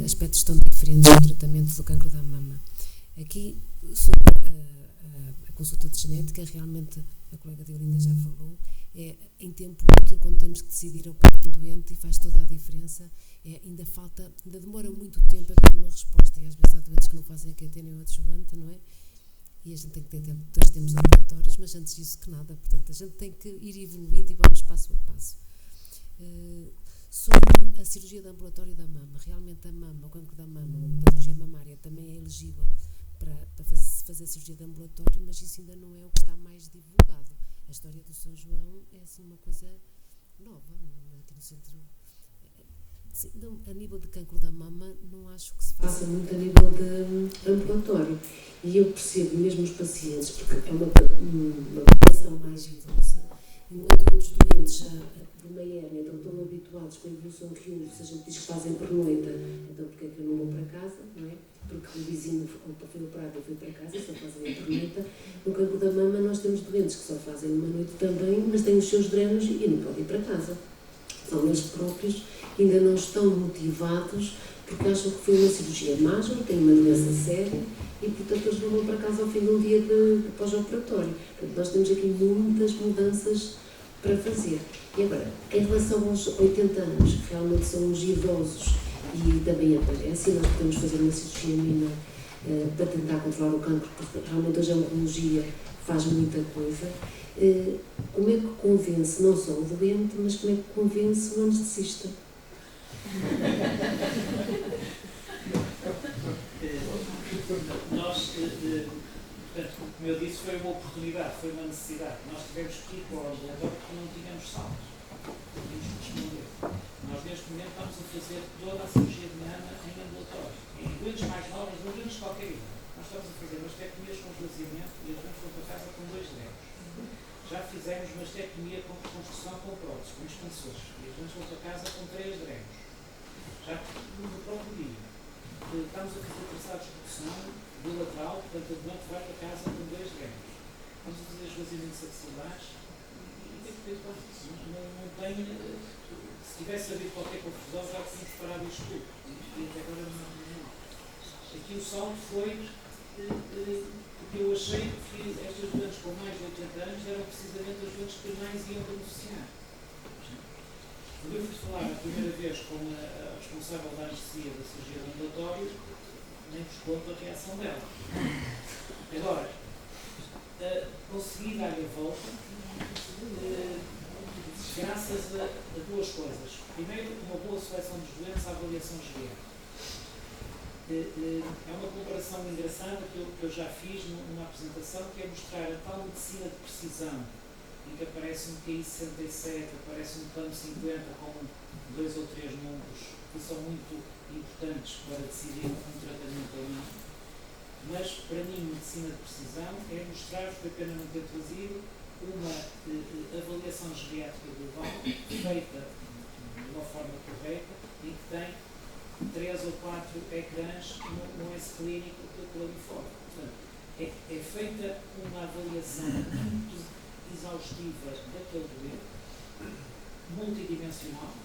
aspectos tão diferentes do tratamento do cancro da mama. Aqui, sobre a consulta de genética, realmente a colega Diolinda já falou, é em tempo útil, quando temos que decidir ao próprio doente e faz toda a diferença, ainda demora muito tempo a ter uma resposta e às vezes há doentes que não fazem a QT nem o adjuvante, não é? E a gente tem que ter tempo, 2 tempos operatórios, mas antes disso que nada, portanto a gente tem que ir evoluindo e vamos passo a passo. Sobre a cirurgia de ambulatório da mama, realmente a mama, o cancro da mama, a patologia mamária também é elegível para fazer a cirurgia de ambulatório, mas isso ainda não é o que está mais divulgado. A história do São João é assim uma coisa nova, aqui no centro. Não, a nível de cancro da mama, não acho que se faça muito a nível de ambulatório. E eu percebo mesmo os pacientes, porque é uma população mais idosa, enquanto outros doentes já de uma hérnia estão tão habituados com a evolução que houve, se a gente diz que fazem pernoita, então porque é que eu não vou para casa, não é? Porque o vizinho foi operado e foi para casa, só fazem a pernoita. No cancro da mama nós temos doentes que só fazem uma noite também, mas têm os seus drenos e não podem ir para casa. São eles próprios que ainda não estão motivados porque acham que foi uma cirurgia mágica, têm uma doença séria e portanto eles não vão para casa ao fim de um dia de pós-operatório. Portanto, nós temos aqui muitas mudanças para fazer. E agora, em relação aos 80 anos, que realmente são os idosos e também aparecem, nós podemos fazer uma cirurgia mínima para tentar controlar o cancro, porque realmente hoje a oncologia faz muita coisa. Como é que convence não só o doente, mas como é que convence o anestesista? Nós, portanto, como eu disse, foi uma oportunidade, foi uma necessidade. Nós tivemos que ir para o ambulatório porque não tínhamos salas. Tínhamos que responder. Nós, neste momento, estamos a fazer toda a cirurgia de mama em ambulatório. fizemos mastectomia com reconstrução com prótese, com expansores. E a gente voltou a casa com 3 drenos. Já no próprio dia. Estamos a fazer traçados de produção bilateral, portanto, a doente vai para casa com 2 drenos. Vamos a fazer esvaziamentos axilares e tem que ter não tem. Se tivesse havido qualquer confusão, já tinha preparado isto tudo. E até agora não. Aqui o salto foi porque eu achei que estas doentes com mais de 80 anos eram precisamente as doentes que mais iam beneficiar. Quando eu fui falar a primeira vez com a responsável da anestesia da cirurgia do ambulatório, nem vos conto a reação dela. Agora, consegui dar-lhe a volta graças a 2 coisas. Primeiro, uma boa seleção dos doentes à avaliação geriátrica. É uma comparação engraçada que eu já fiz numa apresentação, que é mostrar a tal medicina de precisão, em que aparece um QI 67, aparece um plano 50 com 2 ou 3 números que são muito importantes para decidir um tratamento ou não. Mas, para mim, medicina de precisão é mostrar, foi a pena não ter trazido, uma avaliação geriátrica global feita de uma forma correta e que tem 3 ou 4 ecrãs no S clínico pela fora. Portanto, é feita uma avaliação muito exaustiva daquele doente, multidimensional,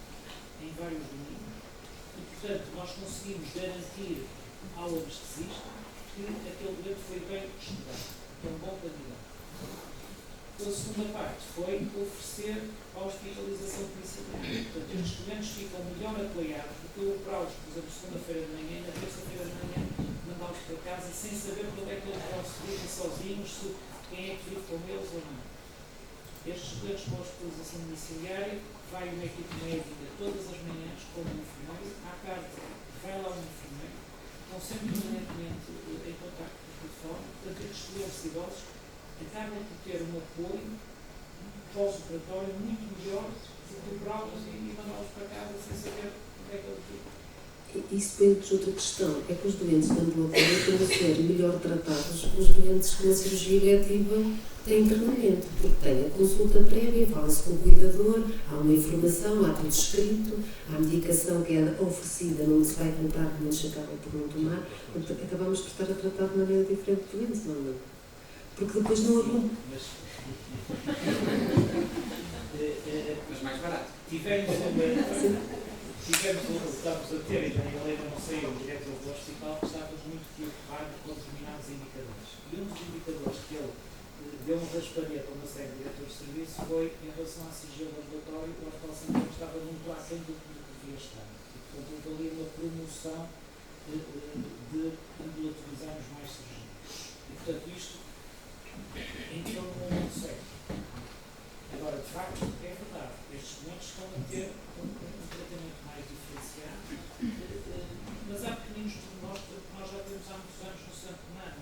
em vários domínios, e, portanto, nós conseguimos garantir ao anestesista que aquele doente foi bem estudado, que é um bom candidato. A segunda parte foi oferecer a hospitalização principal. Portanto, estes doentes ficam melhor apoiados do que eu operá-los, por exemplo, segunda-feira de manhã e na terça-feira de manhã mandá-los para casa sem saber para onde é que eles vão se vivem sozinhos, quem é que vive com eles ou não. Estes doentes com hospitalização domiciliária, vai uma equipe médica todas as manhãs com um enfermeiro, à tarde vai lá um enfermeiro, estão sempre permanentemente em contacto com o telefone, portanto, estes doentes idosos acabam por ter um apoio pós-operatório muito melhor do que operá-los e mandá-los para casa sem saber o que é que eles vivem. Isso dentro de outra questão, é que os doentes de ambulatório estão a ser melhor tratados que os doentes com a cirurgia eletiva têm internamento, porque têm a consulta prévia, fala-se com o cuidador, há uma informação, há tudo escrito, há a medicação que é oferecida, não se vai comprar, não se acaba por não tomar, portanto, acabamos por estar a tratar de maneira diferente de doentes, não é? Porque depois não há. Mas mais barato. Tivemos estamos a ter, e a lei não sei, o diretor do hospital, que estávamos muito preocupados com determinados indicadores. E um dos indicadores que ele deu um raspanete a uma série de diretores de serviço foi, em relação à cirurgia ambulatória, o Hospital Santo estava muito aquém do que devia estar. E, portanto, houve ali uma promoção de ambulatorizarmos mais cirurgia. E, portanto, isto entrou no momento certo. Agora, de facto, é verdade, estes doentes estão a ter um tratamento mais diferenciado, mas há pequeninos pormenores que nós já temos há muitos anos no Santo Tomás.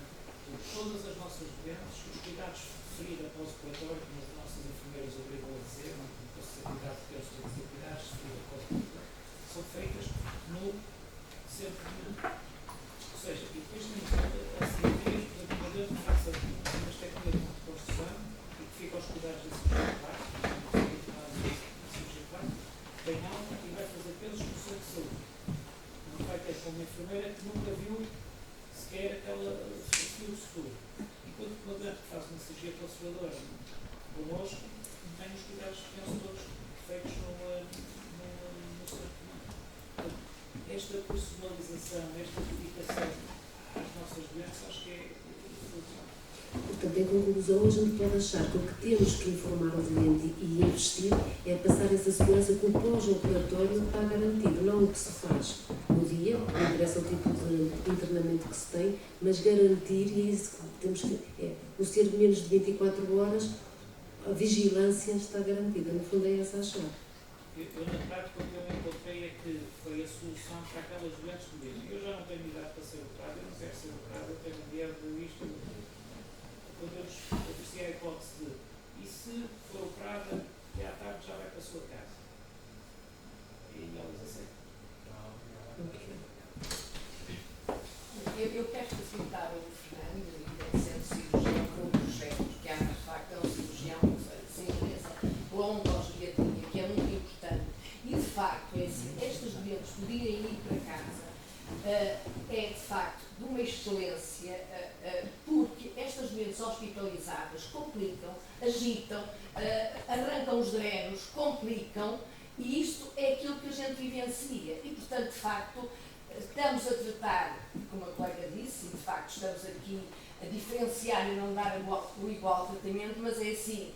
Todas as nossas doentes, os cuidados de ferir após o operatório, como as nossas enfermeiras obrigam a dizer, não posso ser cuidado porque eles têm que ter cuidados de ferir após o operatório, são feitas no centro de. Ou seja, e depois temos a seguir, uma doente que faça uma mastectomia de reconstrução e que fica aos cuidados da cirurgia plástica, tem alta e vai fazer pesos no centro de saúde. Não vai ter como uma enfermeira que nunca viu sequer aquela fio seguro. Enquanto que uma doente que faz uma cirurgia conservadora connosco, tem os cuidados que temos todos feitos no centro de. Esta personalização, esta dedicação às nossas doenças, acho que é fundamental. Portanto, em conclusão, a gente pode achar que o que temos que informar o doente e investir é passar essa segurança que o pós-operatório está garantido, não o que se faz no dia, não interessa o tipo de internamento que se tem, mas garantir, e é isso que temos que. No ser menos de 24 horas, a vigilância está garantida. No fundo, é essa a chave. Eu na prática, o que eu encontrei é que foi a solução para aquelas doentes que dizem: eu já não tenho idade para ser operado, eu não quero ser operado, eu tenho medo disto. Quando eu lhes ofereci a hipótese de, e se for operada, e à tarde já vai para a sua casa. E eles aceitam. Eu quero facilitar o Fernando, e sendo cirurgião com o projeto, que há, de facto, é um cirurgião, sim, facto, é assim, estas doentes poderem ir para casa, é de facto de uma excelência, porque estas doentes hospitalizadas complicam, agitam, arrancam os drenos, complicam, e isto é aquilo que a gente vivencia. E, portanto, de facto, estamos a tratar, como a colega disse, e de facto estamos aqui a diferenciar e não dar o igual tratamento, mas é assim,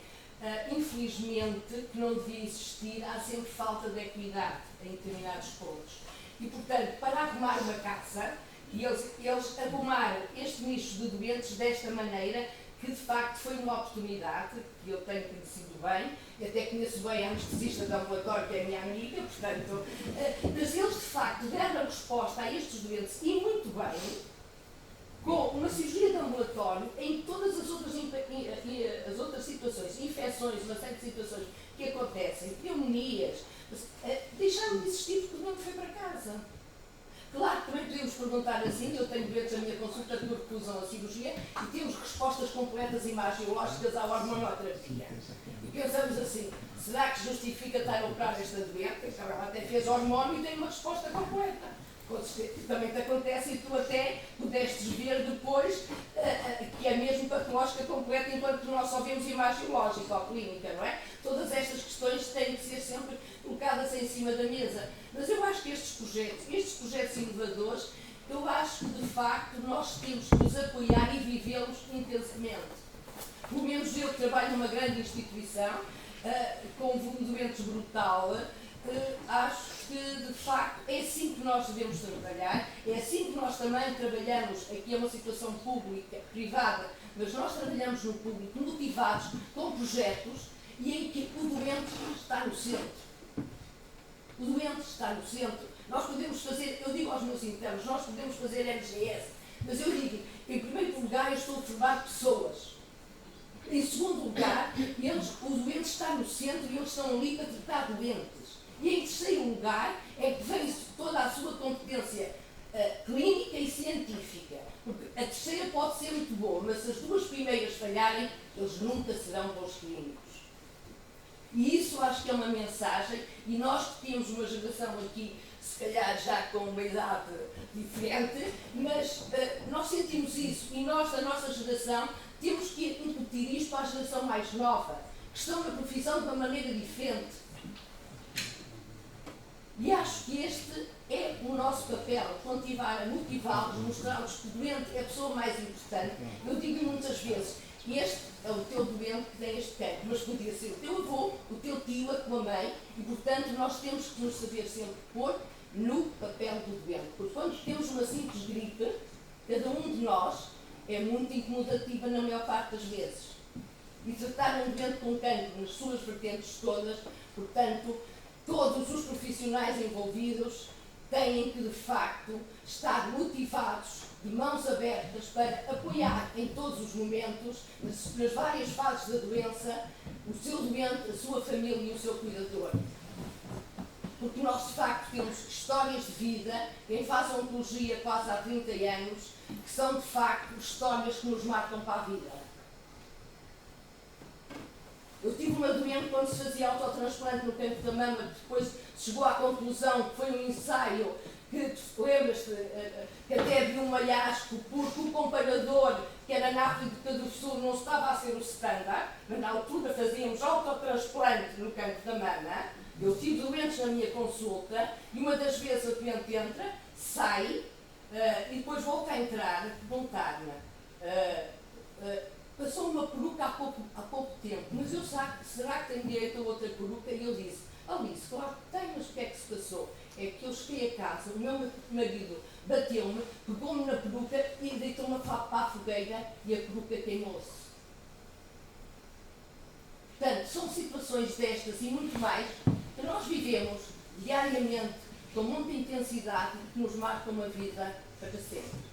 infelizmente, que não devia existir, há sempre falta de equidade em determinados pontos. E, portanto, para arrumar uma casa, e eles arrumaram este nicho de doentes desta maneira, que de facto foi uma oportunidade, que eu tenho conhecido bem, e até conheço bem a anestesista do ambulatório, que é a minha amiga, portanto, mas eles de facto deram a resposta a estes doentes, e muito bem, com uma cirurgia de ambulatório em todas as outras situações, infecções, uma série de situações que acontecem, pneumonias, deixaram de existir porque o doente foi para casa. Claro que também podemos perguntar assim, eu tenho doentes na minha consulta que recusam a cirurgia e temos respostas completas imagiológicas à hormonoterapia. E pensamos assim, será que justifica estar a operar esta doente? Ela até fez hormônio e tem uma resposta completa. Também te acontece e tu até pudestes ver depois que é mesmo patológica completa, enquanto nós só vemos imagiológica ou clínica, não é? Todas estas questões têm que ser sempre colocadas em cima da mesa. Mas eu acho que estes projetos inovadores, eu acho que de facto nós temos que nos apoiar e vivê-los intensamente. Pelo menos eu que trabalho numa grande instituição, com um volume de doentes brutal, acho que de facto é assim que nós devemos trabalhar, é assim que nós também trabalhamos, aqui é uma situação pública, privada, mas nós trabalhamos no público, motivados com projetos e em que o doente está no centro. O doente está no centro. Nós podemos fazer, eu digo aos meus internos, nós podemos fazer MGS, mas eu digo, em primeiro lugar eu estou a formar pessoas. Em segundo lugar, o doente está no centro e eles estão ali para tratar doentes. E em terceiro lugar é que vem toda a sua competência clínica e científica. Porque a terceira pode ser muito boa, mas se as duas primeiras falharem, eles nunca serão bons clínicos. E isso acho que é uma mensagem, e nós que temos uma geração aqui, se calhar já com uma idade diferente, mas nós sentimos isso, e nós, da nossa geração, temos que incutir isto à geração mais nova, que estão na profissão de uma maneira diferente. E acho que este é o nosso papel, continuar a motivá-los, mostrar-los que o doente é a pessoa mais importante. Eu digo muitas vezes, este é o teu doente que tem este cancro, mas podia ser o teu avô, o teu tio, a tua mãe, e portanto nós temos que nos saber sempre pôr no papel do doente. Porque quando temos uma simples gripe, cada um de nós é muito incomodativa na maior parte das vezes. E tratar um doente com cancro nas suas vertentes todas, portanto, todos os profissionais envolvidos têm que, de facto, estar motivados, de mãos abertas, para apoiar em todos os momentos, nas várias fases da doença, o seu doente, a sua família e o seu cuidador. Porque nós, de facto, temos histórias de vida, quem faz oncologia quase há 30 anos, que são, de facto, histórias que nos marcam para a vida. Eu tive uma doente quando se fazia autotransplante no campo da mama, que depois chegou à conclusão que foi um ensaio que, lembras-te, que até havia um malhasco, porque o comparador, que era na África do Sul, não estava a ser o standard, mas na altura fazíamos autotransplante no campo da mama. Eu tive doentes na minha consulta e uma das vezes a doente entra, sai e depois volta a entrar, perguntar-me. Passou uma peruca há pouco tempo, mas eu será que tem direito a outra peruca? E eu disse, Alice, claro que tem, mas o que é que se passou? É que eu cheguei a casa, o meu marido bateu-me, pegou-me na peruca e deitou-me para a fogueira e a peruca queimou-se. Portanto, são situações destas e muito mais que nós vivemos diariamente com muita intensidade e que nos marcam a vida para sempre.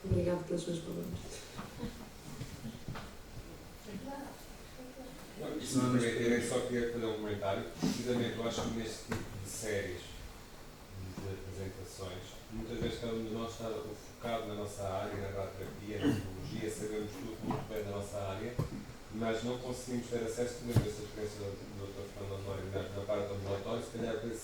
Obrigada pelas suas palavras. Eu só queria fazer um comentário. Precisamente, eu acho que neste tipo de séries de apresentações, muitas vezes cada um de nós está focado na nossa área, na radioterapia, na psicologia, sabemos tudo muito bem da nossa área, mas não conseguimos ter acesso, por exemplo, a essa experiência do Dr. Fernando Honório na parte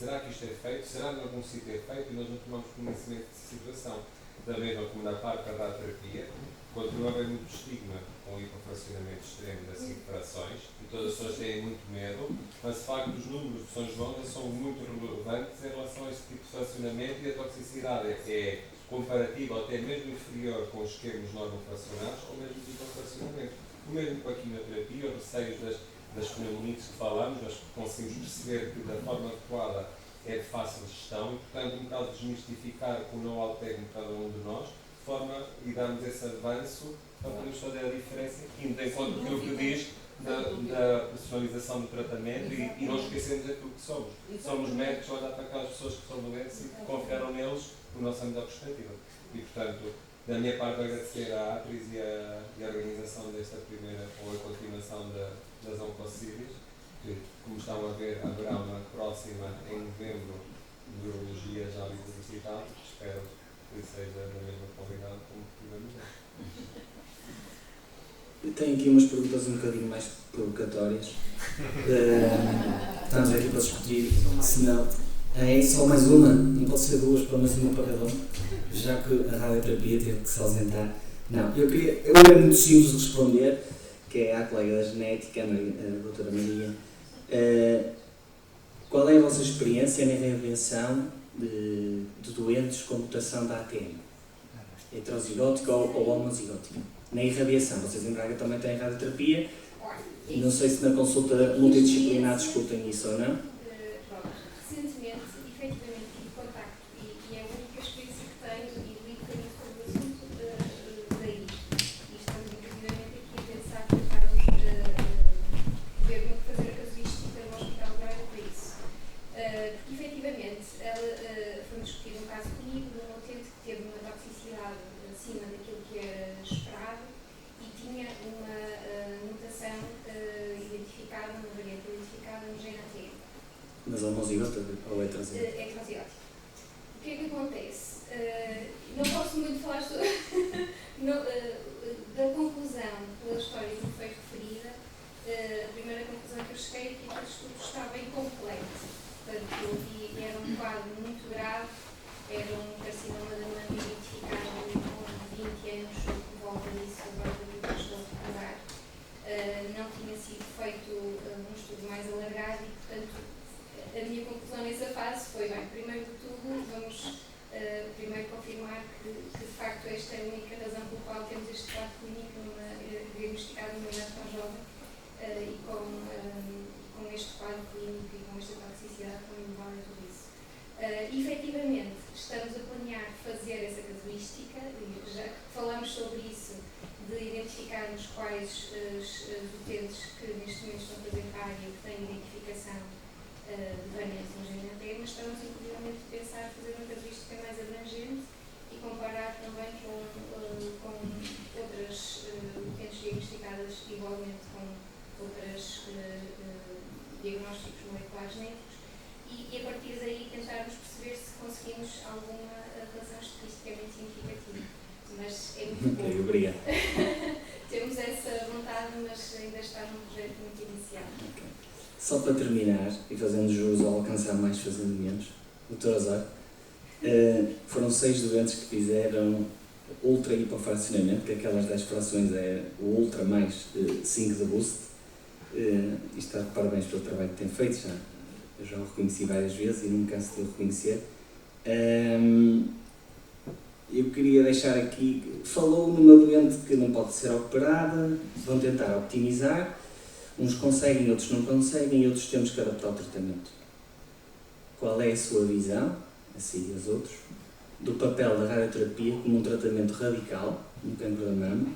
será que isto é feito? Será que em algum sítio é feito? E nós não tomamos conhecimento dessa situação. Da mesma como na parte da radioterapia, continua a haver muito estigma com o hiperfracionamento extremo das 5 frações, e todas as pessoas têm muito medo, mas de facto os números de São João são muito relevantes em relação a este tipo de fracionamento, e a toxicidade é comparativa ou até mesmo inferior com os esquemas normofracionados ou mesmo de hiperfracionamento. O mesmo com a quimioterapia, os receios das pneumonites que falamos, nós conseguimos perceber que da forma adequada é de fácil gestão e, portanto, um bocado desmistificar com o know-how técnico de cada um de nós, de forma e darmos esse avanço para podermos fazer a diferença, indo de encontro com aquilo que diz da personalização do tratamento e não esquecemos aquilo que somos. Somos médicos a olhar para aquelas pessoas que estão doentes e que confiaram neles por nossa melhor perspectiva. E, portanto, da minha parte, agradecer à atriz e à organização desta primeira, ou a continuação das Oncocídios, que, como estão a ver, haverá uma próxima em novembro de Urologia já publicitada. Espero que seja da mesma qualidade como tivemos hoje. Eu tenho aqui umas perguntas um bocadinho mais provocatórias. Estamos aqui para discutir, se não. É só mais uma, não pode ser duas para mais uma para cada um, já que a radioterapia teve que se ausentar. Não, eu é muito simples de responder, que é à colega da genética, a doutora Maria. Qual é a vossa experiência na reavaliação de doentes com mutação da ATM? Heterozigótica ou homozigótica? Na irradiação, vocês em Braga também têm radioterapia, não sei se na consulta multidisciplinar discutem isso ou não. Recentemente, efetivamente, tive contacto e é a única experiência que tenho e lido muito sobre o assunto daí. E estamos inclusivamente aqui a pensar que tentarmos ver como fazer a casuística no Hospital de Braga para isso. Porque efetivamente, foi discutido um caso comigo de um utente que teve uma toxicidade acima daquilo que era esperado e tinha uma mutação identificada, uma variante identificada no gene ATM. Mas homozigótica ou heterozigótica? Heterozigótica. O que é que acontece? Não posso muito falar sobre da conclusão pela história que me foi referida. A primeira conclusão que eu cheguei é que o estudo estava incompleto. Portanto, era um quadro muito grave, era um carcinoma da mama identificado com 20 anos por volta disso, agora que estou a recordar. Não tinha sido feito um estudo mais alargado e, portanto, a minha conclusão nessa fase foi, bem, primeiro de tudo, vamos primeiro confirmar que de facto esta é a única razão pela qual temos este quadro clínico diagnosticado numa idade tão jovem e com este quadro clínico e com esta toxicidade tão elevada e tudo isso. Efetivamente, estamos a planear fazer essa casuística, já que falamos sobre isso, de identificarmos quais os utentes que neste momento estão a fazer área que têm identificação de variantes no gene ATM, mas estamos inclusivamente a pensar em fazer uma casuística mais abrangente e comparar também com outras utentes diagnosticadas igualmente com outros diagnósticos moleculares genéticos e a partir daí tentarmos perceber se conseguimos alguma relação estatisticamente significativa. Mas é muito pouco. Obrigado. Temos essa vontade, mas ainda está num projeto muito inicial. Só para terminar, e fazendo jus ao alcançar mais fazendo menos, doutor Osório, foram 6 doentes que fizeram ultra hipofracionamento, que aquelas 10 frações é o ultra mais 5 de boost. E está de parabéns pelo trabalho que tem feito, eu já o reconheci várias vezes e não me canso de o reconhecer. Eu queria deixar aqui, falou numa doente que não pode ser operada, vão tentar optimizar, uns conseguem, outros não conseguem e outros temos que adaptar o tratamento. Qual é a sua visão, assim e os outros, do papel da radioterapia como um tratamento radical no cancro da mama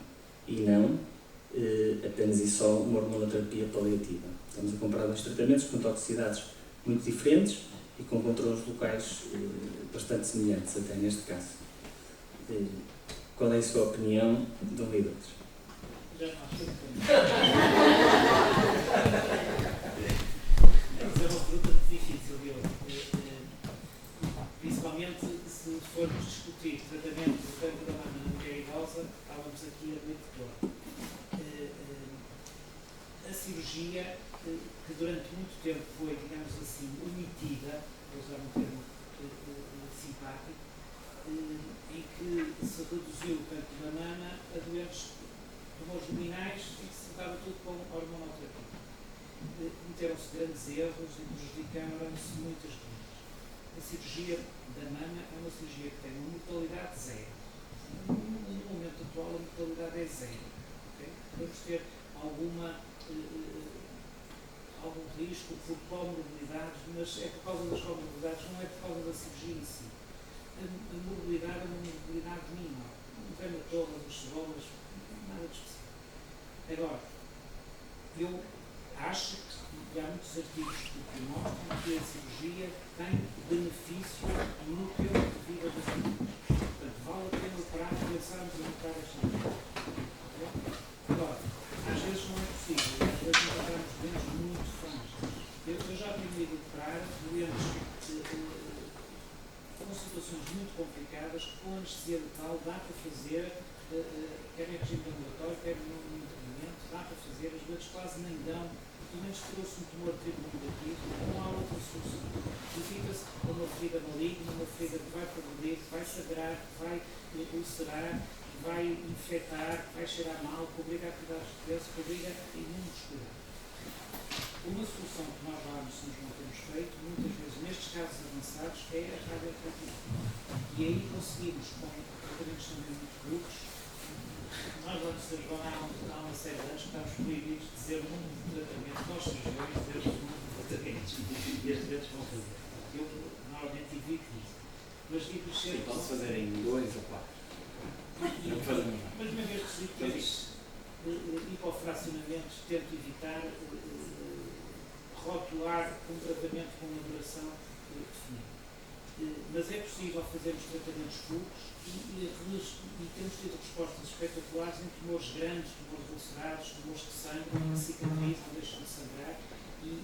e não apenas e só uma hormonoterapia paliativa? Estamos a comparar dois tratamentos com toxicidades muito diferentes e com controles locais bastante semelhantes, até neste caso. Qual é a sua opinião, Dom Rui Doutor? Já não acho é uma pergunta difícil, principalmente se formos discutir tratamento do cancro da mama na mulher idosa, estávamos aqui a noite toda. A cirurgia, que durante muito tempo foi, digamos assim, omitida, para usar um termo simpático, em que se reduziu o campo da mama a doentes tumores luminais e que se tratava tudo com hormonoterapia. Cometeram-se grandes erros e prejudicaram-se muitas doenças. A cirurgia da mama é uma cirurgia que tem uma mortalidade zero. No momento atual a mortalidade é zero. Okay? Podemos ter algum risco por comorbilidades, mas é por causa das comorbilidades, não é por causa da cirurgia em si. A mobilidade é uma mobilidade mínima. Não tem todas as cebolas, nada de especial. Agora, eu acho que há muitos artigos que mostram que a cirurgia tem benefício no tempo de vida das mulheres. Portanto, vale a pena operar e pensarmos em operar esta mulher. Agora, às vezes não é possível, às vezes encontramos doentes muito frágeis. Eu já tenho ido operar doentes com situações muito complicadas, que com anestesia letal dá para fazer, quer em regime ambulatório, quer no internamento, dá para fazer, as vezes quase nem dão, pelo menos trouxe um tumor triplo negativo, não há outra solução. E fica-se com uma ferida maligna, uma ferida que vai progredir, vai sagrar, vai ulcerar, vai infectar, vai cheirar mal, que obriga a atividades de stress, que obriga a imunoscuridade. Uma solução que nós lá no São João temos feito, muitas vezes nestes casos avançados, é a radioterapia. E aí conseguimos, com tratamentos também muito curtos, nós lá no São João há uma série de anos que estamos proibidos de dizer o número de tratamentos, nós cirurgiões dizemos o número de tratamentos e as doentes vão fazer. Eu normalmente evito isso. Mas digo-lhes sempre. Pode fazer em 2 ou 4. Mas mesmo estes líquidos hipofracionamentos, tento evitar rotular um tratamento com uma duração definida. Mas é possível fazermos tratamentos curtos e temos tido respostas espetaculares em tumores grandes, tumores ulcerados, tumores de sangue, que cicatrizam, deixam de sangrar e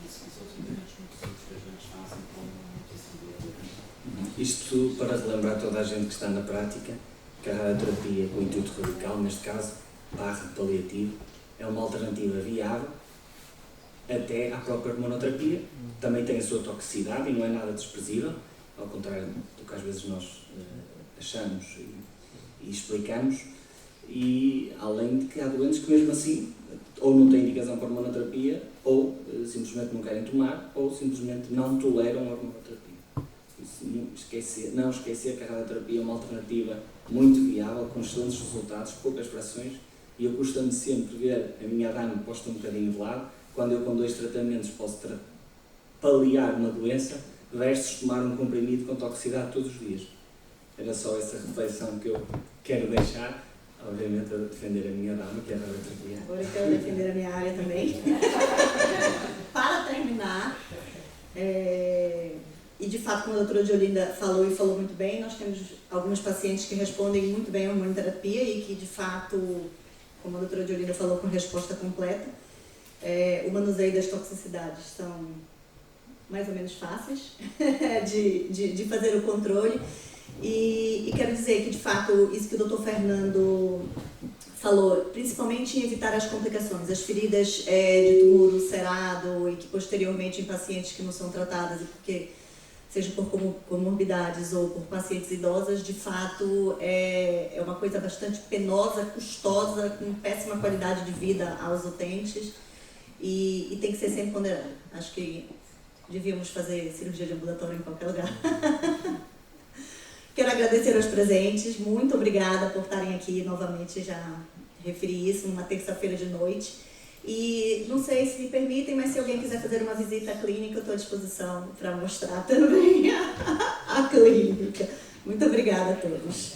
são tratamentos muito simples que as doentes fazem com muitíssimo direito. Isto para relembrar toda a gente que está na prática, que a radioterapia com intuito radical, neste caso, paliativo, é uma alternativa viável até à própria hormonoterapia. Também tem a sua toxicidade e não é nada desprezível, ao contrário do que às vezes nós achamos e explicamos. E além de que há doentes que mesmo assim ou não têm indicação para hormonoterapia, ou simplesmente não querem tomar, ou simplesmente não toleram a hormonoterapia. Não esquecer que a radioterapia é uma alternativa muito viável, com excelentes resultados, poucas frações, e eu custa-me sempre ver a minha dama posta um bocadinho de lado, quando eu com 2 tratamentos posso paliar uma doença, versus tomar um comprimido com toxicidade todos os dias. Era só essa reflexão que eu quero deixar, obviamente a defender a minha dama, que é a radioterapia. Agora eu quero defender a minha área também. Para terminar, e de fato, como a doutora Diolinda falou e falou muito bem, nós temos algumas pacientes que respondem muito bem à hormonoterapia e que de fato, como a doutora Diolinda falou, com resposta completa. O manuseio das toxicidades são mais ou menos fáceis de fazer o controle. E quero dizer que, de fato, isso que o Dr. Fernando falou, principalmente em evitar as complicações, as feridas de tumor ulcerado e que posteriormente em pacientes que não são tratadas, e porque seja por comorbidades ou por pacientes idosas, de fato é uma coisa bastante penosa, custosa, com péssima qualidade de vida aos utentes e tem que ser sempre ponderado. Acho que devíamos fazer cirurgia de ambulatório em qualquer lugar. Quero agradecer aos presentes, muito obrigada por estarem aqui novamente, já referi isso, numa terça-feira de noite. E não sei se me permitem, mas se alguém quiser fazer uma visita à clínica, eu estou à disposição para mostrar também a clínica. Muito obrigada a todos.